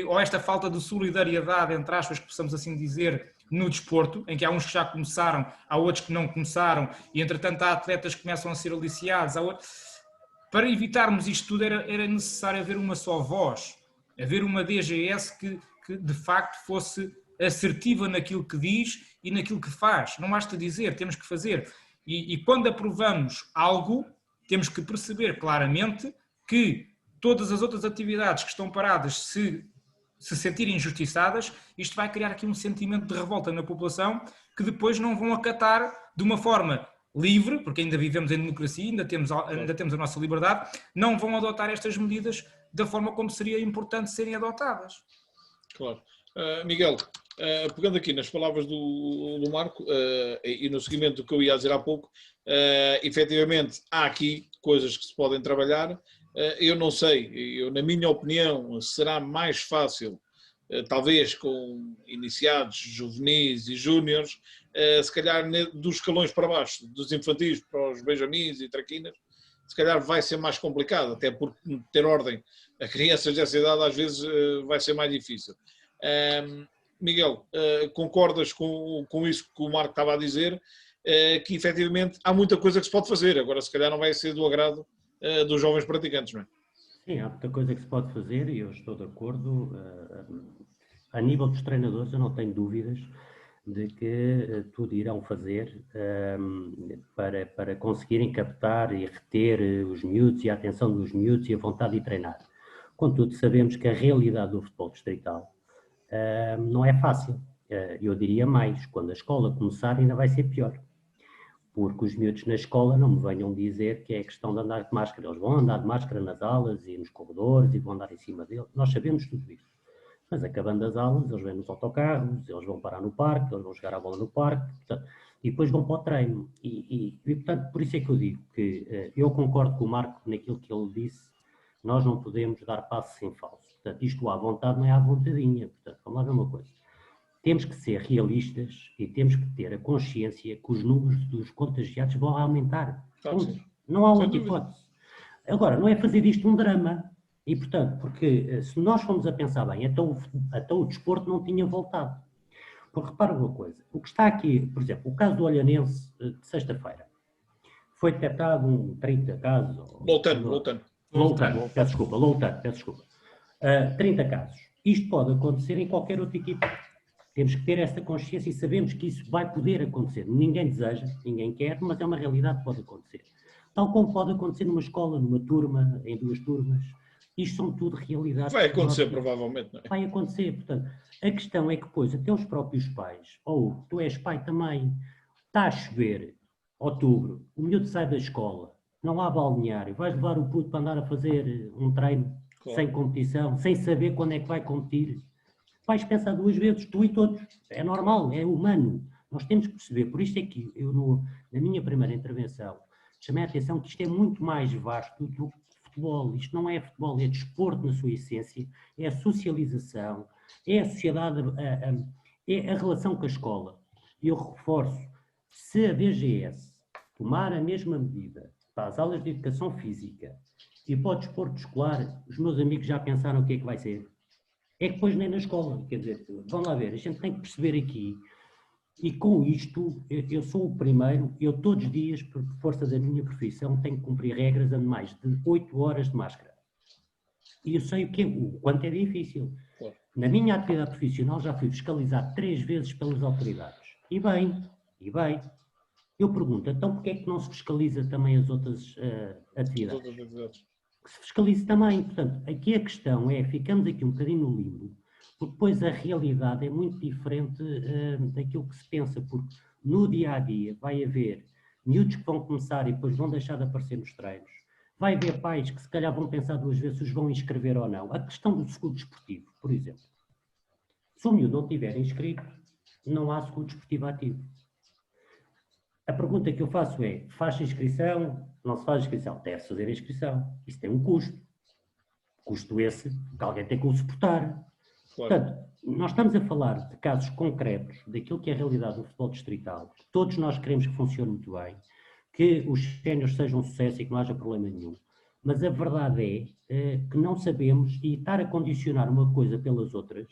ou esta falta de solidariedade, entre aspas, que possamos assim dizer, no desporto, em que há uns que já começaram, há outros que não começaram e entretanto há atletas que começam a ser aliciados. Para evitarmos isto tudo era necessário haver uma só voz, haver uma DGS que de facto fosse assertiva naquilo que diz e naquilo que faz. Não basta dizer, temos que fazer. E quando aprovamos algo, temos que perceber claramente que todas as outras atividades que estão paradas, se sentirem injustiçadas, isto vai criar aqui um sentimento de revolta na população que depois não vão acatar de uma forma livre, porque ainda vivemos em democracia, ainda temos a nossa liberdade, não vão adotar estas medidas da forma como seria importante serem adotadas. Claro. Miguel, pegando aqui nas palavras do Marco e no seguimento do que eu ia dizer há pouco, efetivamente há aqui coisas que se podem trabalhar. Eu não sei, na minha opinião, será mais fácil, talvez com iniciados, juvenis e júniores, se calhar dos escalões para baixo, dos infantis para os benjamins e traquinas, se calhar vai ser mais complicado, até porque ter ordem a crianças dessa idade às vezes vai ser mais difícil. Miguel, concordas com isso que o Marco estava a dizer, que efetivamente há muita coisa que se pode fazer, agora se calhar não vai ser do agrado dos jovens praticantes, não é? Sim, há muita coisa que se pode fazer e eu estou de acordo. A nível dos treinadores, eu não tenho dúvidas de que tudo irão fazer para conseguirem captar e reter os miúdos e a atenção dos miúdos e a vontade de treinar. Contudo, sabemos que a realidade do futebol distrital não é fácil. Eu diria mais, quando a escola começar ainda vai ser pior. Porque os miúdos na escola não me venham dizer que é questão de andar de máscara. Eles vão andar de máscara nas aulas e nos corredores e vão andar em cima deles. Nós sabemos tudo isso. Mas acabando as aulas, eles vêm nos autocarros, eles vão parar no parque, eles vão jogar a bola no parque, portanto, e depois vão para o treino. Portanto, por isso é que eu digo que eu concordo com o Marco naquilo que ele disse, nós não podemos dar passos sem falso. Portanto, isto à vontade não é à vontadinha. Portanto, vamos lá ver uma coisa. Temos que ser realistas e temos que ter a consciência que os números dos contagiados vão aumentar. Claro, não há outra hipótese. Agora, não é fazer disto um drama. E, portanto, porque se nós formos a pensar bem, então o desporto não tinha voltado. Porque repara uma coisa, o que está aqui, por exemplo, o caso do Olhanense de sexta-feira, foi detectado 30 casos. Loutano. Peço desculpa. 30 casos. Isto pode acontecer em qualquer outra equipa. Temos que ter essa consciência e sabemos que isso vai poder acontecer. Ninguém deseja, ninguém quer, mas é uma realidade que pode acontecer. Tal como pode acontecer numa escola, numa turma, em 2 turmas. Isto são tudo realidades. Vai acontecer, provavelmente. Não é? Vai acontecer, portanto. A questão é que, pois, até os próprios pais, ou tu és pai também, está a chover, outubro, o miúdo sai da escola, não há balneário, vais levar o puto para andar a fazer um treino sem competição, sem saber quando é que vai competir. Vais pensar 2 vezes, tu e todos. É normal, é humano. Nós temos que perceber, por isto é que eu, na minha primeira intervenção, chamei a atenção que isto é muito mais vasto do que futebol. Isto não é futebol, é desporto na sua essência, é a socialização, é a sociedade, é a relação com a escola. E eu reforço, se a DGS tomar a mesma medida para as aulas de educação física e para o desporto escolar, os meus amigos já pensaram o que é que vai ser. É que depois nem na escola, quer dizer, vamos lá ver, a gente tem que perceber aqui, e com isto, eu sou o primeiro, eu todos os dias, por força da minha profissão, tenho que cumprir regras a mais de 8 horas de máscara. E eu sei o quanto é difícil. Claro. Na minha atividade profissional já fui fiscalizado 3 vezes pelas autoridades. E bem. Eu pergunto, então porquê é que não se fiscaliza também as outras atividades? Que se fiscalize também. Portanto, aqui a questão é, ficamos aqui um bocadinho no limbo, porque depois a realidade é muito diferente daquilo que se pensa, porque no dia-a-dia vai haver miúdos que vão começar e depois vão deixar de aparecer nos treinos, vai haver pais que se calhar vão pensar 2 vezes se os vão inscrever ou não. A questão do seguro desportivo, por exemplo. Se o miúdo não estiver inscrito, não há seguro desportivo ativo. A pergunta que eu faço é, faz inscrição? Não se faz inscrição? Deve-se fazer a inscrição. Isso tem um custo. Custo esse que alguém tem que o suportar. Claro. Portanto, nós estamos a falar de casos concretos daquilo que é a realidade do futebol distrital. Todos nós queremos que funcione muito bem, que os séniores sejam um sucesso e que não haja problema nenhum. Mas a verdade é que não sabemos, e estar a condicionar uma coisa pelas outras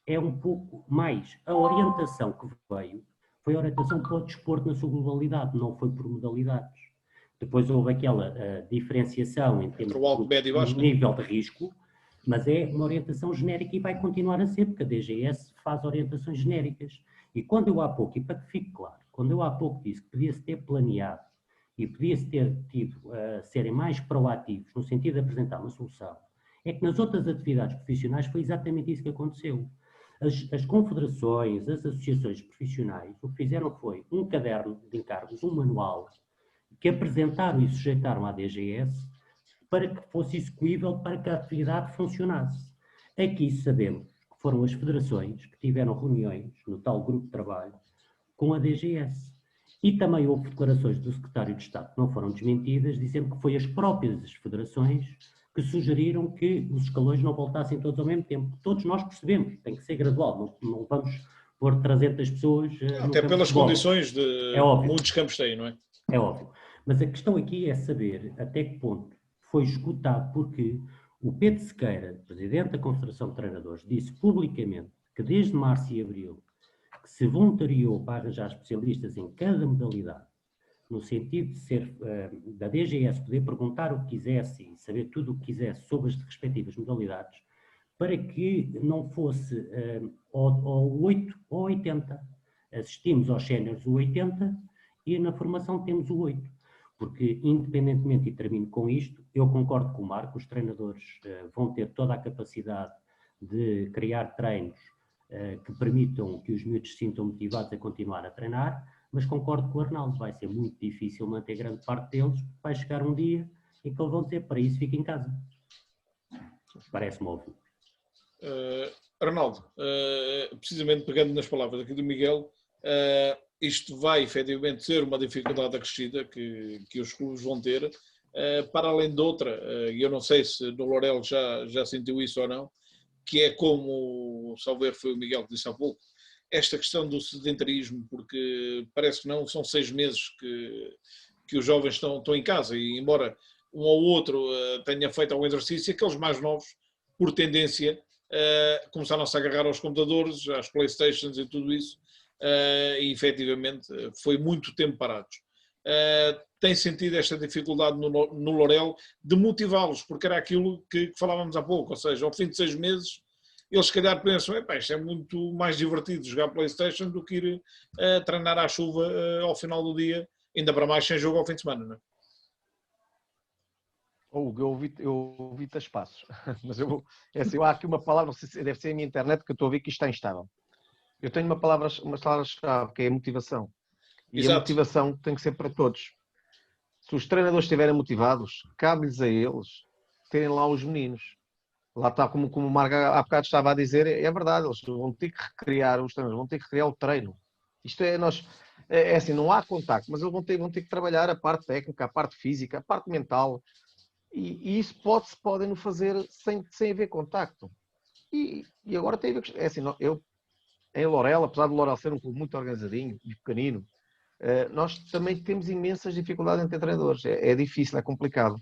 é um pouco mais. A orientação que veio foi a orientação para o desporto na sua globalidade, não foi por modalidades. Depois houve aquela diferenciação em termos de nível de risco, mas é uma orientação genérica e vai continuar a ser, porque a DGS faz orientações genéricas. E quando eu há pouco, e para que fique claro, quando eu há pouco disse que podia-se ter planeado e podia-se ter tido serem mais proativos no sentido de apresentar uma solução, é que nas outras atividades profissionais foi exatamente isso que aconteceu. As confederações, as associações profissionais, o que fizeram foi um caderno de encargos, um manual, que apresentaram e sujeitaram à DGS para que fosse execuível, para que a atividade funcionasse. Aqui sabemos que foram as federações que tiveram reuniões no tal grupo de trabalho com a DGS. E também houve declarações do secretário de Estado que não foram desmentidas, dizendo que foi as próprias federações que sugeriram que os escalões não voltassem todos ao mesmo tempo. Todos nós percebemos, tem que ser gradual, não vamos pôr 300 pessoas... Até pelas condições de muitos campos têm, não é? É óbvio. Mas a questão aqui é saber até que ponto foi esgotado, porque o Pedro Sequeira, presidente da Confederação de Treinadores, disse publicamente que desde março e abril que se voluntariou para arranjar especialistas em cada modalidade, no sentido de ser da DGS poder perguntar o que quisesse e saber tudo o que quisesse sobre as respectivas modalidades, para que não fosse ou 8 ou 80. Assistimos aos séniores o 80 e na formação temos o 8. Porque, independentemente, e termino com isto, eu concordo com o Marco, os treinadores vão ter toda a capacidade de criar treinos que permitam que os miúdos se sintam motivados a continuar a treinar, mas concordo com o Arnaldo, vai ser muito difícil manter grande parte deles, vai chegar um dia em que eles vão dizer, para isso fica em casa. Parece-me óbvio. Arnaldo, precisamente pegando nas palavras aqui do Miguel, isto vai efetivamente ser uma dificuldade acrescida que os clubes vão ter, para além de outra, e eu não sei se no Loureiro já sentiu isso ou não, que é como, salvo foi o Miguel que disse há pouco, esta questão do sedentarismo, porque parece que não, são 6 meses que os jovens estão em casa e embora um ou outro tenha feito algum exercício, aqueles mais novos, por tendência, começaram-se a agarrar aos computadores, às Playstations e tudo isso, e efetivamente foi muito tempo parados. Tem sentido esta dificuldade no Loureiro de motivá-los, porque era aquilo que falávamos há pouco, ou seja, ao fim de 6 meses, eles se calhar pensam, isto é muito mais divertido jogar Playstation do que ir treinar à chuva ao final do dia, ainda para mais sem jogo ao fim de semana, não é? Hugo, eu ouvi-te a espaços, mas eu há aqui uma palavra, não sei se deve ser a minha internet, que eu estou a ver que isto está instável. Eu tenho uma palavra-chave, que é a motivação. E Exato. a motivação tem que ser para todos. Se os treinadores estiverem motivados, cabe-lhes a eles terem lá os meninos. Lá está, como o Marco há bocado estava a dizer, é verdade, eles vão ter que recriar, os treinadores vão ter que recriar o treino. Isto é assim, não há contacto, mas eles vão ter que trabalhar a parte técnica, a parte física, a parte mental. E isso podem fazer sem haver contacto. E agora tem a ver, é assim, eu em Loureiro, apesar de Loureiro ser um clube muito organizadinho e pequenino, nós também temos imensas dificuldades em ter treinadores. É difícil, é complicado.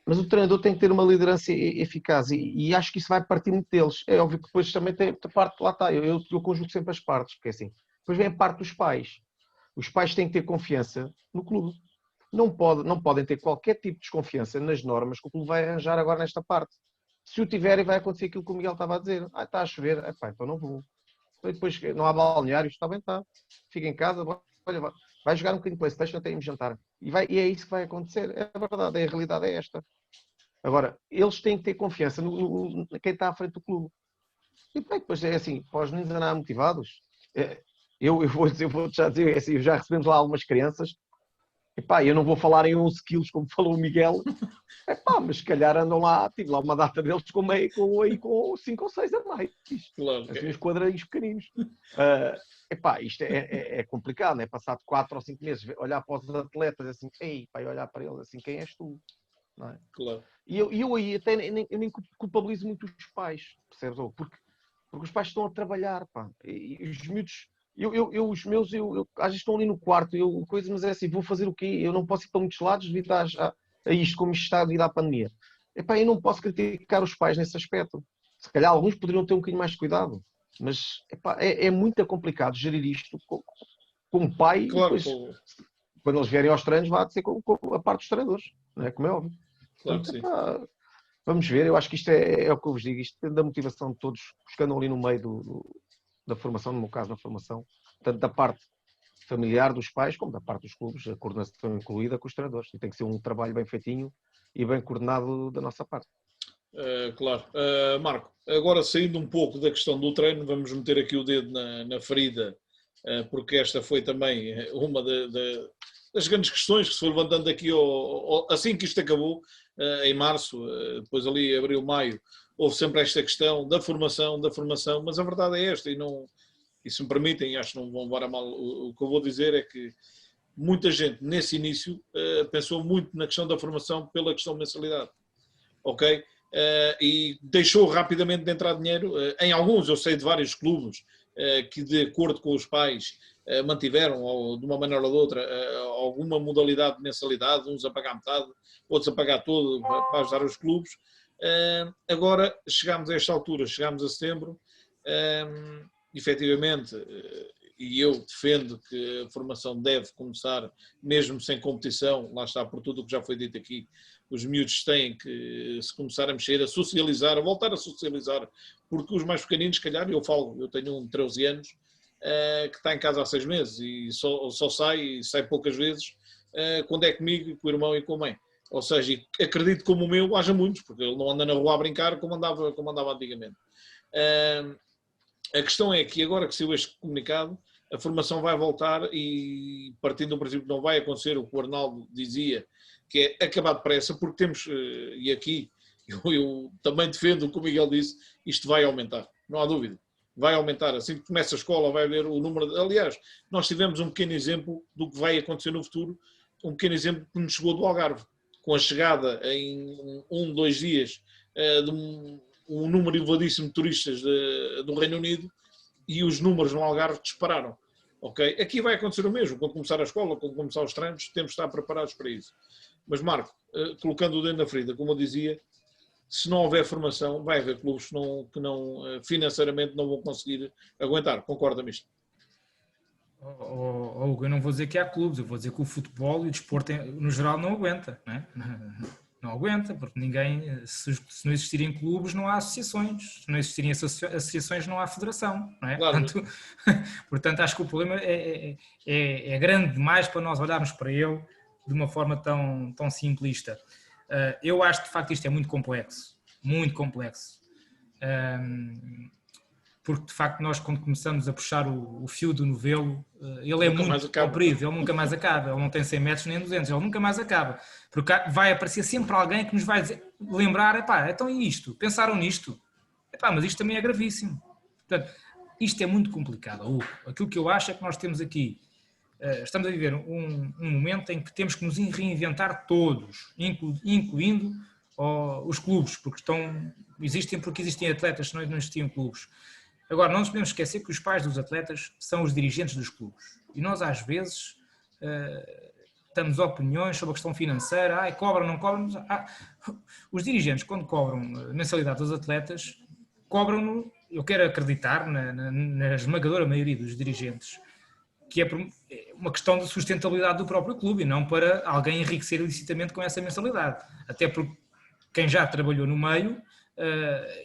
Mas o treinador tem que ter uma liderança eficaz e acho que isso vai partir muito deles. É óbvio que depois também tem a parte, lá está, eu conjugo sempre as partes, porque assim, depois vem a parte dos pais. Os pais têm que ter confiança no clube. Não podem ter qualquer tipo de desconfiança nas normas que o clube vai arranjar agora nesta parte. Se o tiverem, vai acontecer aquilo que o Miguel estava a dizer. Está a chover, então não vou. Depois não há balneários, está bem, está. Fica em casa, olha, vai jogar um bocadinho de Playstation até irmos jantar. E é isso que vai acontecer. É a verdade, a realidade é esta. Agora, eles têm que ter confiança no quem está à frente do clube. E bem, depois é assim, para os meninos andarem motivados, eu vou já dizer, é assim, já recebemos lá algumas crianças. Epá, eu não vou falar em 11 quilos, como falou o Miguel, mas se calhar andam lá, tive lá uma data deles com 5 ou 6 a mais. Claro, assim, uns quadradinhos pequeninos. Isto é complicado, né? Passado 4 ou 5 meses, olhar para os atletas assim, olhar para eles assim, quem és tu? Não é? Claro. E eu aí até nem culpabilizo muito os pais, percebes? Porque os pais estão a trabalhar, pá. E os miúdos... os meus, às vezes estão ali no quarto, mas é assim, vou fazer o quê? Eu não posso ir para muitos lados devido a isto, como isto está devido à pandemia. Eu não posso criticar os pais nesse aspecto. Se calhar alguns poderiam ter um bocadinho mais de cuidado, mas é muito complicado gerir isto como pai. Claro, e depois, quando eles vierem aos treinos, vai ser com a parte dos treinadores, não é? Como é óbvio. Claro Portanto, que sim. vamos ver, eu acho que isto é o que eu vos digo, isto depende da motivação de todos, buscando ali no meio da formação, no meu caso, na formação, tanto da parte familiar dos pais, como da parte dos clubes, a coordenação incluída com os treinadores. E tem que ser um trabalho bem feitinho e bem coordenado da nossa parte. Claro. Marco, agora saindo um pouco da questão do treino, vamos meter aqui o dedo na ferida, porque esta foi também uma das grandes questões que se foi levantando aqui assim que isto acabou, em março, depois ali abril, maio, houve sempre esta questão da formação, mas a verdade é esta, e se me permitem, acho que não vão levar a mal, o que eu vou dizer é que muita gente, nesse início, pensou muito na questão da formação pela questão de mensalidade, ok? E deixou rapidamente de entrar dinheiro, em alguns, eu sei de vários clubes, que de acordo com os pais, mantiveram, ou de uma maneira ou de outra, alguma modalidade de mensalidade, uns a pagar metade, outros a pagar tudo para ajudar os clubes. Agora, chegámos a esta altura, chegámos a setembro, efetivamente, e eu defendo que a formação deve começar, mesmo sem competição, lá está, por tudo o que já foi dito aqui, os miúdos têm que se começar a mexer, a socializar, a voltar a socializar, porque os mais pequeninos, se calhar, eu tenho um de 13 anos, que está em casa há 6 meses e só sai poucas vezes, quando é comigo, com o irmão e com a mãe. Ou seja, acredito como o meu, haja muitos, porque ele não anda na rua a brincar como andava antigamente. A questão é que agora que saiu este comunicado, a formação vai voltar e, partindo do princípio que não vai acontecer o que o Arnaldo dizia, que é acabar depressa, porque temos, e aqui eu também defendo o que o Miguel disse, isto vai aumentar, não há dúvida. Vai aumentar, assim que começa a escola vai haver o número... Aliás, nós tivemos um pequeno exemplo do que vai acontecer no futuro, um pequeno exemplo que nos chegou do Algarve, com a chegada em 2 dias de um número elevadíssimo de turistas do Reino Unido, e os números no Algarve dispararam. Okay? Aqui vai acontecer o mesmo, quando começar a escola, quando começar os treinos, temos de estar preparados para isso. Mas, Marco, colocando o dedo na ferida, como eu dizia, se não houver formação, vai haver clubes que não financeiramente não vão conseguir aguentar. Concorda-me isto? Hugo, eu não vou dizer que há clubes, eu vou dizer que o futebol e o desporto no geral não aguenta, não é? Não aguenta, porque ninguém, se não existirem clubes, não há associações, se não existirem associações, não há federação, não é? Claro. Portanto, acho que o problema é grande demais para nós olharmos para ele de uma forma tão simplista. Eu acho que, de facto, isto é muito complexo, porque, de facto, nós, quando começamos a puxar o fio do novelo, ele é muito comprido, ele nunca mais acaba, ele não tem 100 metros nem 200, ele nunca mais acaba, porque vai aparecer sempre alguém que nos vai lembrar, então e isto? Pensaram nisto? Mas isto também é gravíssimo. Portanto, isto é muito complicado. Aquilo que eu acho é que nós temos aqui, estamos a viver um momento em que temos que nos reinventar todos, incluindo os clubes, porque existem atletas, senão não existiam clubes. Agora, não nos podemos esquecer que os pais dos atletas são os dirigentes dos clubes. E nós, às vezes, temos opiniões sobre a questão financeira. Cobram, não cobram. Os dirigentes, quando cobram mensalidade dos atletas, cobram-no, eu quero acreditar, na esmagadora maioria dos dirigentes, que é uma questão de sustentabilidade do próprio clube e não para alguém enriquecer ilicitamente com essa mensalidade. Até porque quem já trabalhou no meio...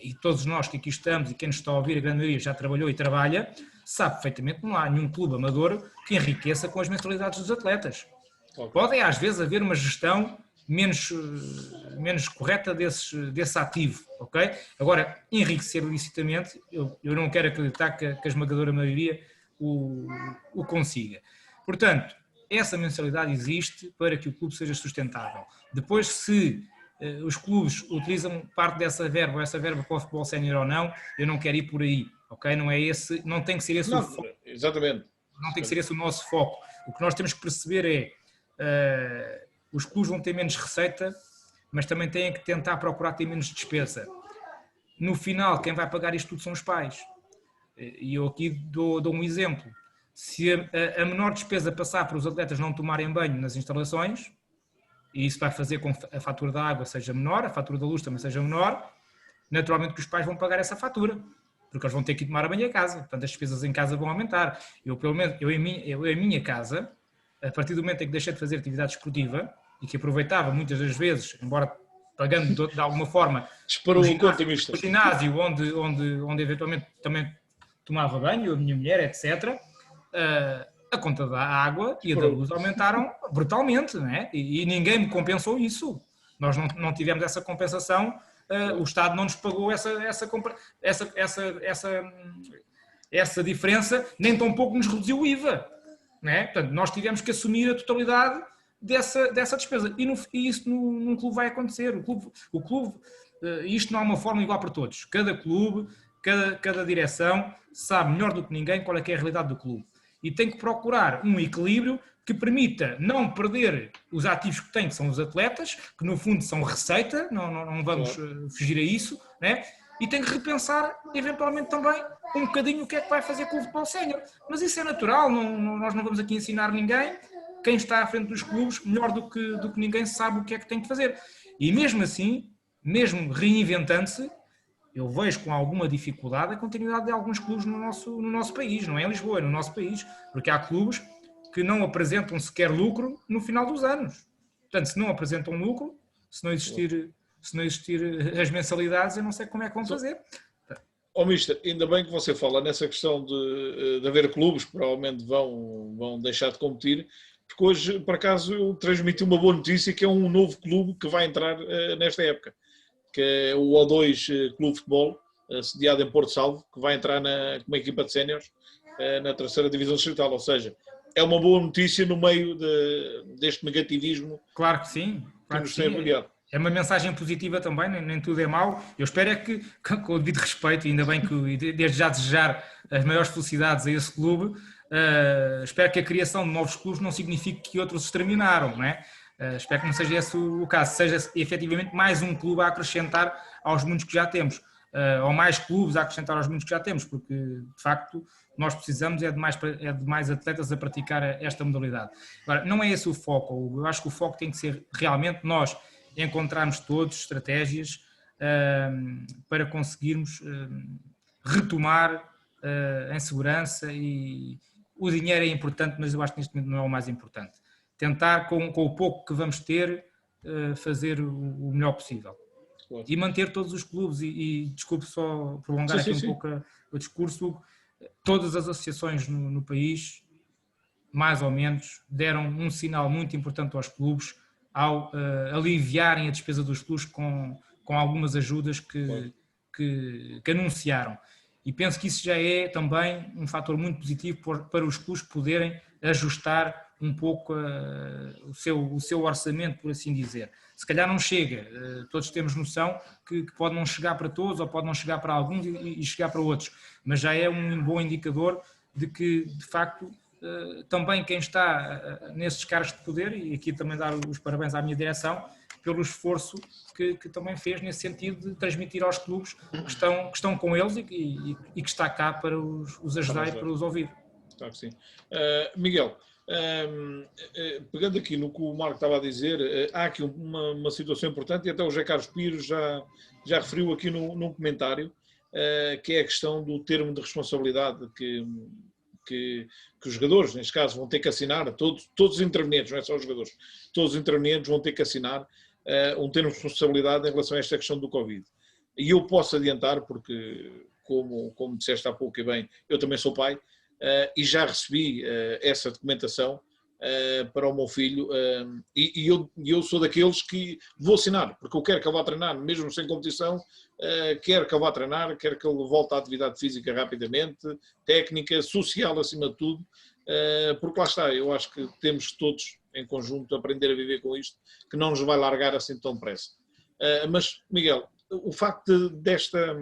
e todos nós que aqui estamos e quem nos está a ouvir, a grande maioria já trabalhou e trabalha, sabe perfeitamente que não há nenhum clube amador que enriqueça com as mensalidades dos atletas. Okay. Pode às vezes haver uma gestão menos correta desse ativo, ok? Agora, enriquecer ilicitamente, eu não quero acreditar que a esmagadora maioria o consiga. Portanto, essa mensalidade existe para que o clube seja sustentável. Depois, se os clubes utilizam parte dessa verba, ou essa verba para o futebol sénior ou não, eu não quero ir por aí, ok? Não tem que ser esse o foco. Exatamente. Não tem que ser esse o nosso foco. O que nós temos que perceber é, os clubes vão ter menos receita, mas também têm que tentar procurar ter menos despesa. No final, quem vai pagar isto tudo são os pais. E eu aqui dou um exemplo. Se a menor despesa passar para os atletas não tomarem banho nas instalações, e isso vai fazer com que a fatura da água seja menor, a fatura da luz também seja menor, naturalmente que os pais vão pagar essa fatura, porque eles vão ter que ir tomar banho a casa, portanto as despesas em casa vão aumentar. Eu em minha casa, a partir do momento em que deixei de fazer atividade esportiva, e que aproveitava muitas das vezes, embora pagando de alguma forma, o ginásio onde eventualmente também tomava banho, a minha mulher, etc., a conta da água e a da luz aumentaram brutalmente, não é? E ninguém me compensou isso. Nós não tivemos essa compensação, o Estado não nos pagou essa diferença, nem tão pouco nos reduziu o IVA. Não é? Portanto, nós tivemos que assumir a totalidade dessa despesa. E isso num clube vai acontecer. O clube, isto não é uma forma igual para todos. Cada clube, cada direção sabe melhor do que ninguém qual é que é a realidade do clube. E tem que procurar um equilíbrio que permita não perder os ativos que tem, que são os atletas, que no fundo são receita, não vamos fugir a isso, né? E tem que repensar, eventualmente também, um bocadinho o que é que vai fazer com o futebol sénior. Mas isso é natural, nós não vamos aqui ensinar ninguém. Quem está à frente dos clubes, melhor do que ninguém, sabe o que é que tem que fazer. E mesmo assim, mesmo reinventando-se, eu vejo com alguma dificuldade a continuidade de alguns clubes no nosso país, não é em Lisboa, é no nosso país, porque há clubes que não apresentam sequer lucro no final dos anos. Portanto, se não apresentam lucro, se não existir as mensalidades, eu não sei como é que vão fazer. Mister, ainda bem que você fala nessa questão de haver clubes que provavelmente vão deixar de competir, porque hoje, por acaso, eu transmiti uma boa notícia que é um novo clube que vai entrar nesta época, que é o O2 Clube de Futebol, sediado em Porto Salvo, que vai entrar como equipa de séniores na terceira divisão distrital, ou seja, é uma boa notícia no meio deste negativismo. Claro que sim, claro que sim. É uma mensagem positiva também, nem tudo é mau. Eu espero é que, com o devido respeito, ainda bem que desde já desejar as maiores felicidades a esse clube, espero que a criação de novos clubes não signifique que outros se terminaram, não é? Espero que não seja esse o caso, seja efetivamente mais um clube a acrescentar aos muitos que já temos, ou mais clubes a acrescentar aos muitos que já temos, porque de facto nós precisamos de mais atletas a praticar esta modalidade. Agora, não é esse o foco, eu acho que o foco tem que ser realmente nós encontrarmos todos estratégias para conseguirmos retomar em segurança, e o dinheiro é importante, mas eu acho que neste momento não é o mais importante. Tentar, com o pouco que vamos ter, fazer o melhor possível. Claro. E manter todos os clubes, e desculpe só prolongar aqui um pouco o discurso, todas as associações no país, mais ou menos, deram um sinal muito importante aos clubes ao aliviarem a despesa dos clubes com algumas ajudas que anunciaram. E penso que isso já é também um fator muito positivo para os clubes poderem ajustar um pouco o seu orçamento, por assim dizer. Se calhar não chega, todos temos noção que pode não chegar para todos, ou pode não chegar para alguns e chegar para outros, mas já é um bom indicador de que, de facto, também quem está nesses cargos de poder, e aqui também dar os parabéns à minha direção, pelo esforço que também fez nesse sentido de transmitir aos clubes que estão com eles e que está cá para os ajudar e para os ouvir. Claro que sim. Miguel, pegando aqui no que o Marco estava a dizer, há aqui uma situação importante, e até o José Carlos Pires já referiu aqui num comentário, que é a questão do termo de responsabilidade que os jogadores, neste caso, vão ter que assinar, todos os intervenientes, não é só os jogadores, todos os intervenientes vão ter que assinar um termo de responsabilidade em relação a esta questão do Covid. E eu posso adiantar, porque, como disseste há pouco e bem, eu também sou pai, e já recebi essa documentação para o meu filho, e eu sou daqueles que vou assinar, porque eu quero que ele vá treinar, mesmo sem competição, quero que ele vá treinar, quero que ele volte à atividade física rapidamente, técnica, social acima de tudo, porque lá está, eu acho que temos todos em conjunto aprender a viver com isto, que não nos vai largar assim tão depressa. Mas, Miguel, o facto desta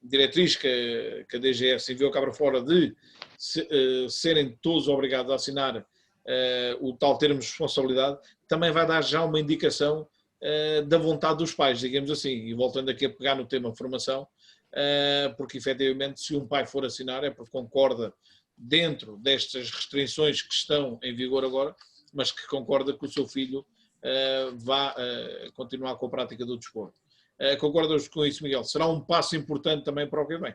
diretriz que a DGS enviou cá para fora de serem todos obrigados a assinar o tal termo de responsabilidade, também vai dar já uma indicação da vontade dos pais, digamos assim, e voltando aqui a pegar no tema formação, porque efetivamente se um pai for assinar é porque concorda dentro destas restrições que estão em vigor agora, mas que concorda que o seu filho vá continuar com a prática do desporto. Concordas com isso, Miguel? Será um passo importante também para o que vem?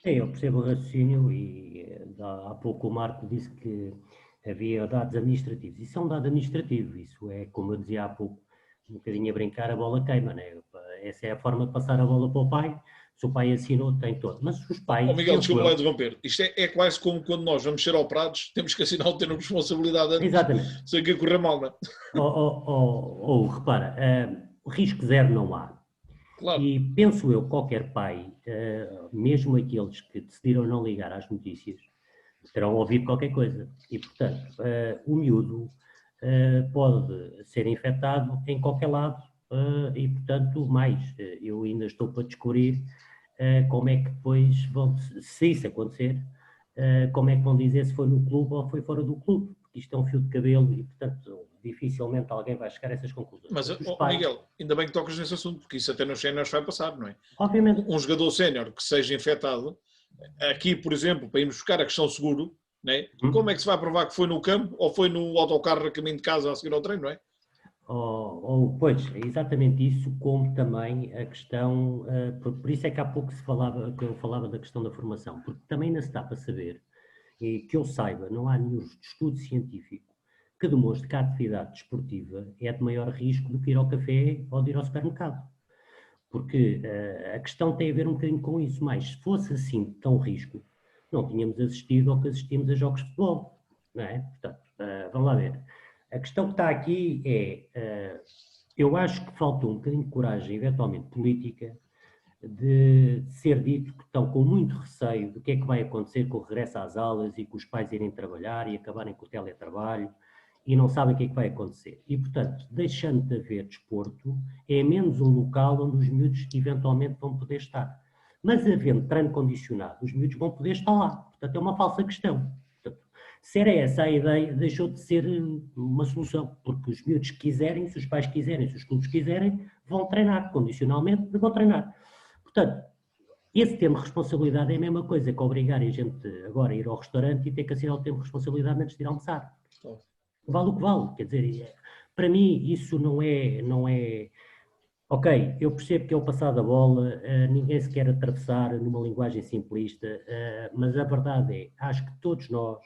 Sim, eu percebo o raciocínio, e há pouco o Marco disse que havia dados administrativos. Isso é um dado administrativo, isso é, como eu dizia há pouco, um bocadinho a brincar, a bola queima, né? Essa é a forma de passar a bola para o pai. Se o pai assinou, tem todo. Mas os pais... Miguel, desculpa lá interromper. Isto é quase como quando nós vamos ser operados, temos que assinar o termo de responsabilidade antes. Exatamente. Sem que correr mal, não é? Repara, risco zero não há. Claro. E penso eu, qualquer pai, mesmo aqueles que decidiram não ligar às notícias, terão ouvido qualquer coisa. E, portanto, o miúdo pode ser infectado em qualquer lado, e, portanto, eu ainda estou para descobrir como é que depois se isso acontecer, como é que vão dizer se foi no clube ou foi fora do clube, porque isto é um fio de cabelo e, portanto, dificilmente alguém vai chegar a essas conclusões. Mas, Miguel, ainda bem que tocas nesse assunto, porque isso até nos séniores vai passar, não é? Obviamente. Um jogador sénior que seja infectado, aqui, por exemplo, para irmos buscar a questão seguro, não é? Como é que se vai provar que foi no campo ou foi no autocarro a caminho de casa a seguir ao treino, não é? Pois, é exatamente isso, como também a questão, por isso é que há pouco que eu falava da questão da formação, porque também ainda se dá para saber, e que eu saiba, não há nenhum estudo científico que demonstre que a atividade desportiva é de maior risco do que ir ao café ou de ir ao supermercado. Porque a questão tem a ver um bocadinho com isso, mas se fosse assim tão risco, não tínhamos assistido ao que assistimos a jogos de futebol, não é? Portanto, vamos lá ver. A questão que está aqui é, eu acho que faltou um bocadinho de coragem, eventualmente política, de ser dito que estão com muito receio do que é que vai acontecer com o regresso às aulas e com os pais irem trabalhar e acabarem com o teletrabalho e não sabem o que é que vai acontecer. E, portanto, deixando de haver desporto, é menos um local onde os miúdos eventualmente vão poder estar. Mas havendo treino condicionado, os miúdos vão poder estar lá. Portanto, é uma falsa questão. Portanto, se era essa a ideia, deixou de ser uma solução, porque os miúdos quiserem, se os pais quiserem, se os clubes quiserem, vão treinar, condicionalmente, vão treinar. Portanto, esse termo de responsabilidade é a mesma coisa que obrigar a gente agora a ir ao restaurante e ter que assinar o termo de responsabilidade antes de ir almoçar. Vale o que vale, quer dizer, para mim isso não é... Ok, eu percebo que é o passar da bola, ninguém se quer atravessar numa linguagem simplista, mas a verdade é, acho que todos nós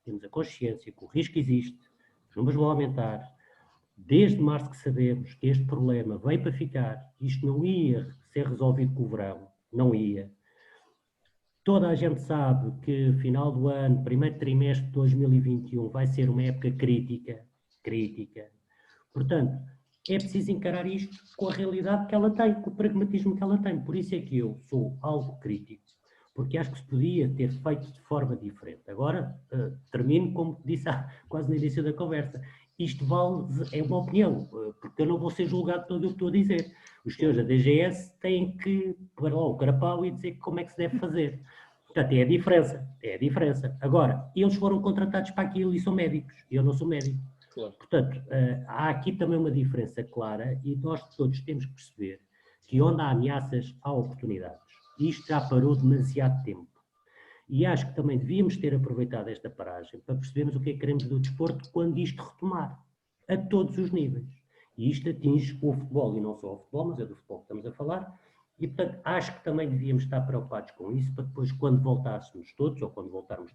temos a consciência que o risco existe, os números vão aumentar, desde março que sabemos que este problema veio para ficar, isto não ia ser resolvido com o verão, não ia. Toda a gente sabe que final do ano, primeiro trimestre de 2021 vai ser uma época crítica. Portanto, é preciso encarar isto com a realidade que ela tem, com o pragmatismo que ela tem. Por isso é que eu sou algo crítico, porque acho que se podia ter feito de forma diferente. Agora, termino como disse quase no início da conversa. Isto é uma opinião, porque eu não vou ser julgado todo o que estou a dizer. Os senhores da DGS têm que pôr lá o carapau e dizer como é que se deve fazer. Portanto, é a diferença. Agora, eles foram contratados para aquilo e são médicos, eu não sou médico. Claro. Portanto, há aqui também uma diferença clara e nós todos temos que perceber que onde há ameaças, há oportunidades. Isto já parou demasiado tempo. E acho que também devíamos ter aproveitado esta paragem para percebermos o que é que queremos do desporto quando isto retomar, a todos os níveis. E isto atinge o futebol, e não só o futebol, mas é do futebol que estamos a falar. E, portanto, acho que também devíamos estar preocupados com isso, para depois, quando voltássemos todos, ou quando voltarmos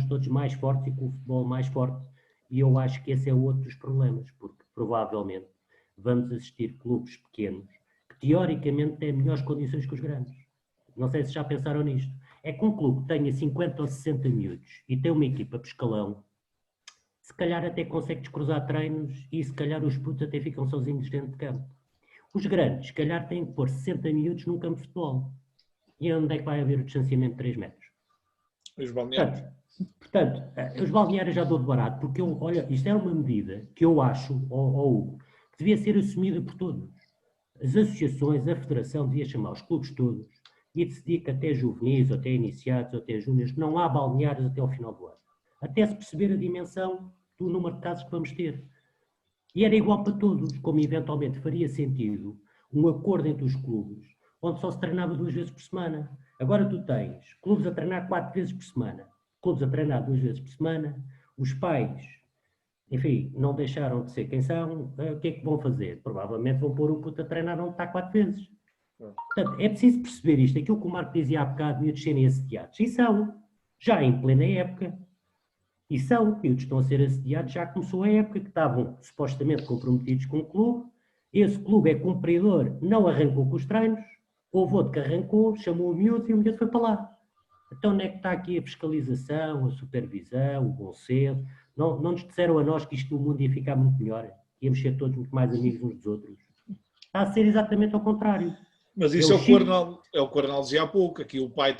todos mais fortes e com o futebol mais forte. E eu acho que esse é outro dos problemas, porque provavelmente vamos assistir clubes pequenos que, teoricamente, têm melhores condições que os grandes. Não sei se já pensaram nisto. É que um clube que tenha 50 ou 60 miúdos e tem uma equipa por escalão, se calhar até consegue descruzar treinos e se calhar os putos até ficam sozinhos dentro de campo. Os grandes, se calhar, têm que pôr 60 miúdos num campo de futebol. E onde é que vai haver o distanciamento de 3 metros? Os balneários. Portanto, os balneários já dou de barato, porque olha, isto é uma medida que eu acho, Hugo, que devia ser assumida por todos. As associações, a federação devia chamar os clubes todos e decidir que até juvenis, ou até iniciados, ou até júniores, não há balneários até ao final do ano. Até se perceber a dimensão do número de casos que vamos ter. E era igual para todos, como eventualmente faria sentido um acordo entre os clubes, onde só se treinava 2 vezes por semana. Agora tu tens clubes a treinar 4 vezes por semana, clubes a treinar 2 vezes por semana, os pais, enfim, não deixaram de ser quem são, o que é que vão fazer? Provavelmente vão pôr o puto a treinar onde está 4 vezes. Portanto, é preciso perceber isto, aquilo que o Marco dizia há bocado, miúdos serem assediados. E são, já em plena época. E são, miúdos estão a ser assediados, já começou a época, que estavam supostamente comprometidos com o clube. Esse clube é cumpridor, não arrancou com os treinos, houve outro que arrancou, chamou o miúdo e o miúdo foi para lá. Então onde é que está aqui a fiscalização, a supervisão, o bom senso? Não nos disseram a nós que isto no mundo ia ficar muito melhor, íamos ser todos muito mais amigos uns dos outros. Está a ser exatamente ao contrário. Mas isso é o que o Arnaldo dizia há pouco, aqui o pai